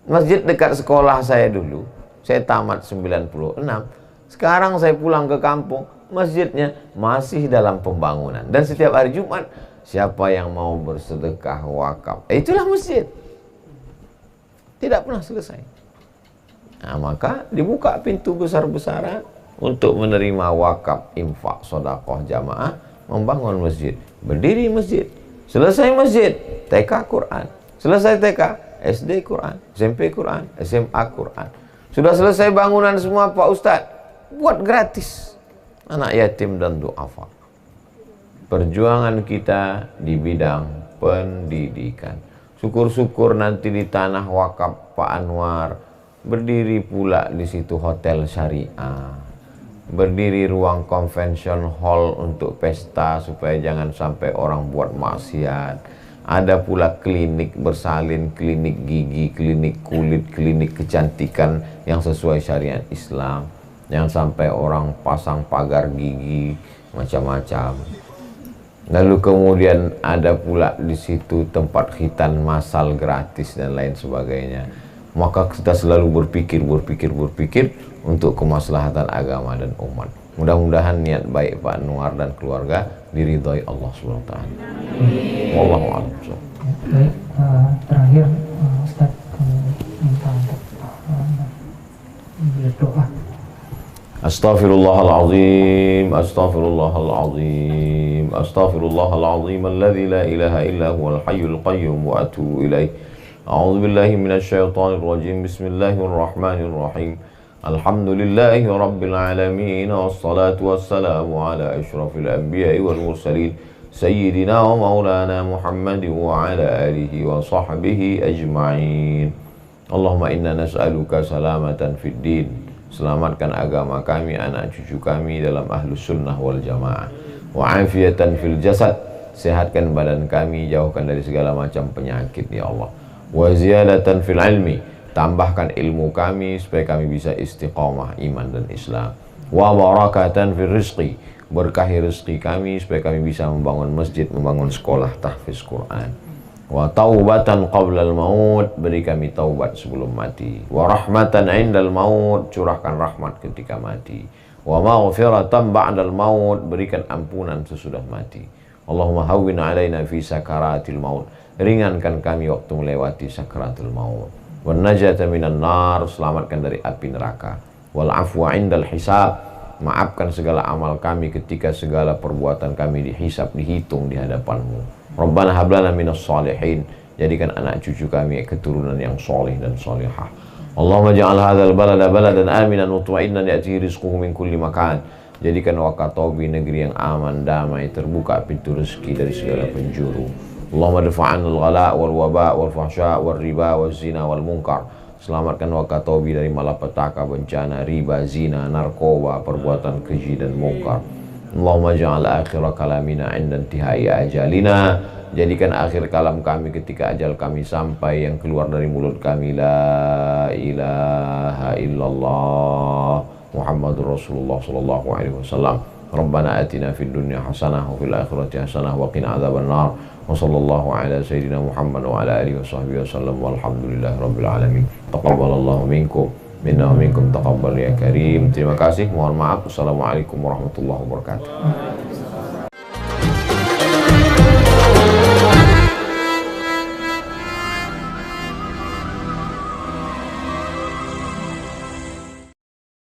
Masjid dekat sekolah saya dulu, saya tamat 96. Sekarang saya pulang ke kampung, masjidnya masih dalam pembangunan. Dan setiap hari Jumat, siapa yang mau bersedekah wakaf, itulah masjid. Tidak pernah selesai. Nah, maka dibuka pintu besar-besaran untuk menerima wakaf, infak, sodakoh, jamaah, membangun masjid. Berdiri masjid. Selesai masjid, TK Quran. Selesai TK, SD Quran, SMP Quran, SMA Quran. Sudah selesai bangunan semua Pak Ustadz, buat gratis anak yatim dan du'afa. Perjuangan kita di bidang pendidikan. Syukur-syukur nanti di tanah wakaf Pak Anwar berdiri pula di situ hotel syariah. berdiri ruang convention hall untuk pesta supaya jangan sampai orang buat maksiat. Ada pula klinik bersalin, klinik gigi, klinik kulit, klinik kecantikan yang sesuai syariat Islam. Jangan sampai orang pasang pagar gigi macam-macam. Lalu kemudian ada pula di situ tempat khitan massal gratis dan lain sebagainya. Maka kita selalu berpikir untuk kemaslahatan agama dan umat. Mudah-mudahan niat baik Pak Anwar dan keluarga diridhoi Allah SWT. Wallahu a'lam. Baik, terakhir Ustaz minta untuk berdoa. Astaghfirullahalazim, astaghfirullahalazim, astaghfirullahalazim alladzi la ilaha illa huwal hayyul qayyum wa atubu ilaih. A'udzu billahi minasyaitonir rajim. Bismillahirrahmanirrahim. Alhamdulillahi rabbil alamin, wassalatu wassalamu ala asyrafil anbiya'i wal mursalin sayyidina wa maulana Muhammadin wa ala alihi wa sahbihi ajma'in. Allahumma inna nas'aluka salamatan fid din. Selamatkan agama kami, anak cucu kami dalam ahlus sunnah wal jamaah. Wa afiatan fil jasad. Sehatkan badan kami, jauhkan dari segala macam penyakit ya Allah. Wa ziyadatan fil ilmi. Tambahkan ilmu kami supaya kami bisa istiqamah iman dan Islam. Wa barakatan fil rizqi. Berkahi rezeki kami supaya kami bisa membangun masjid, membangun sekolah tahfiz Quran. Wa taubatan qablal maut. Beri kami taubat sebelum mati. Wa rahmatan indal maut. Curahkan rahmat ketika mati. Wa maghfiratan ba'dal maut. Berikan ampunan sesudah mati. Allahumma hawwin alaina fi sakaratil maut. Ringankan kami waktu melewati sakaratul maut. Wan najata minan nar. Selamatkan dari api neraka. Wal afwa indal hisab. Maafkan segala amal kami ketika segala perbuatan kami dihisab, dihitung di hadapan-Mu. Rabbana hablana minas salihin. Jadikan anak cucu kami keturunan yang soleh dan solehah. Allahumma ja'al hadzal balada baladan aminan mutma'innan ya'tihi rizquhu min kulli makan. Jadikan Wakatobi negeri yang aman, damai, terbuka pintu rezeki dari segala penjuru. Allahumma dafa'anil ghala wal waba wal fahsya wal riba wal zina wal munkar. Selamatkan Wakatobi dari malapetaka, bencana, riba, zina, narkoba, perbuatan keji dan munkar. Allahumma ja'al akhira kalamina inda intihai ajalina. Jadikan akhir kalam kami ketika ajal kami sampai, yang keluar dari mulut kami la ilaha illallah Muhammadur Rasulullah sallallahu alaihi wasallam. Rabbana atina fid dunya hasanah wa fil akhirati hasanah wa qina adzabannar. Wa sallallahu ala sayyidina Muhammad wa ala alihi washabbihi wasallam walhamdulillahi rabbil alamin. Taqabbalallahu minkum minna wa minkum taqabbal ya karim. Terima kasih, mohon maaf. Assalamualaikum warahmatullahi wabarakatuh.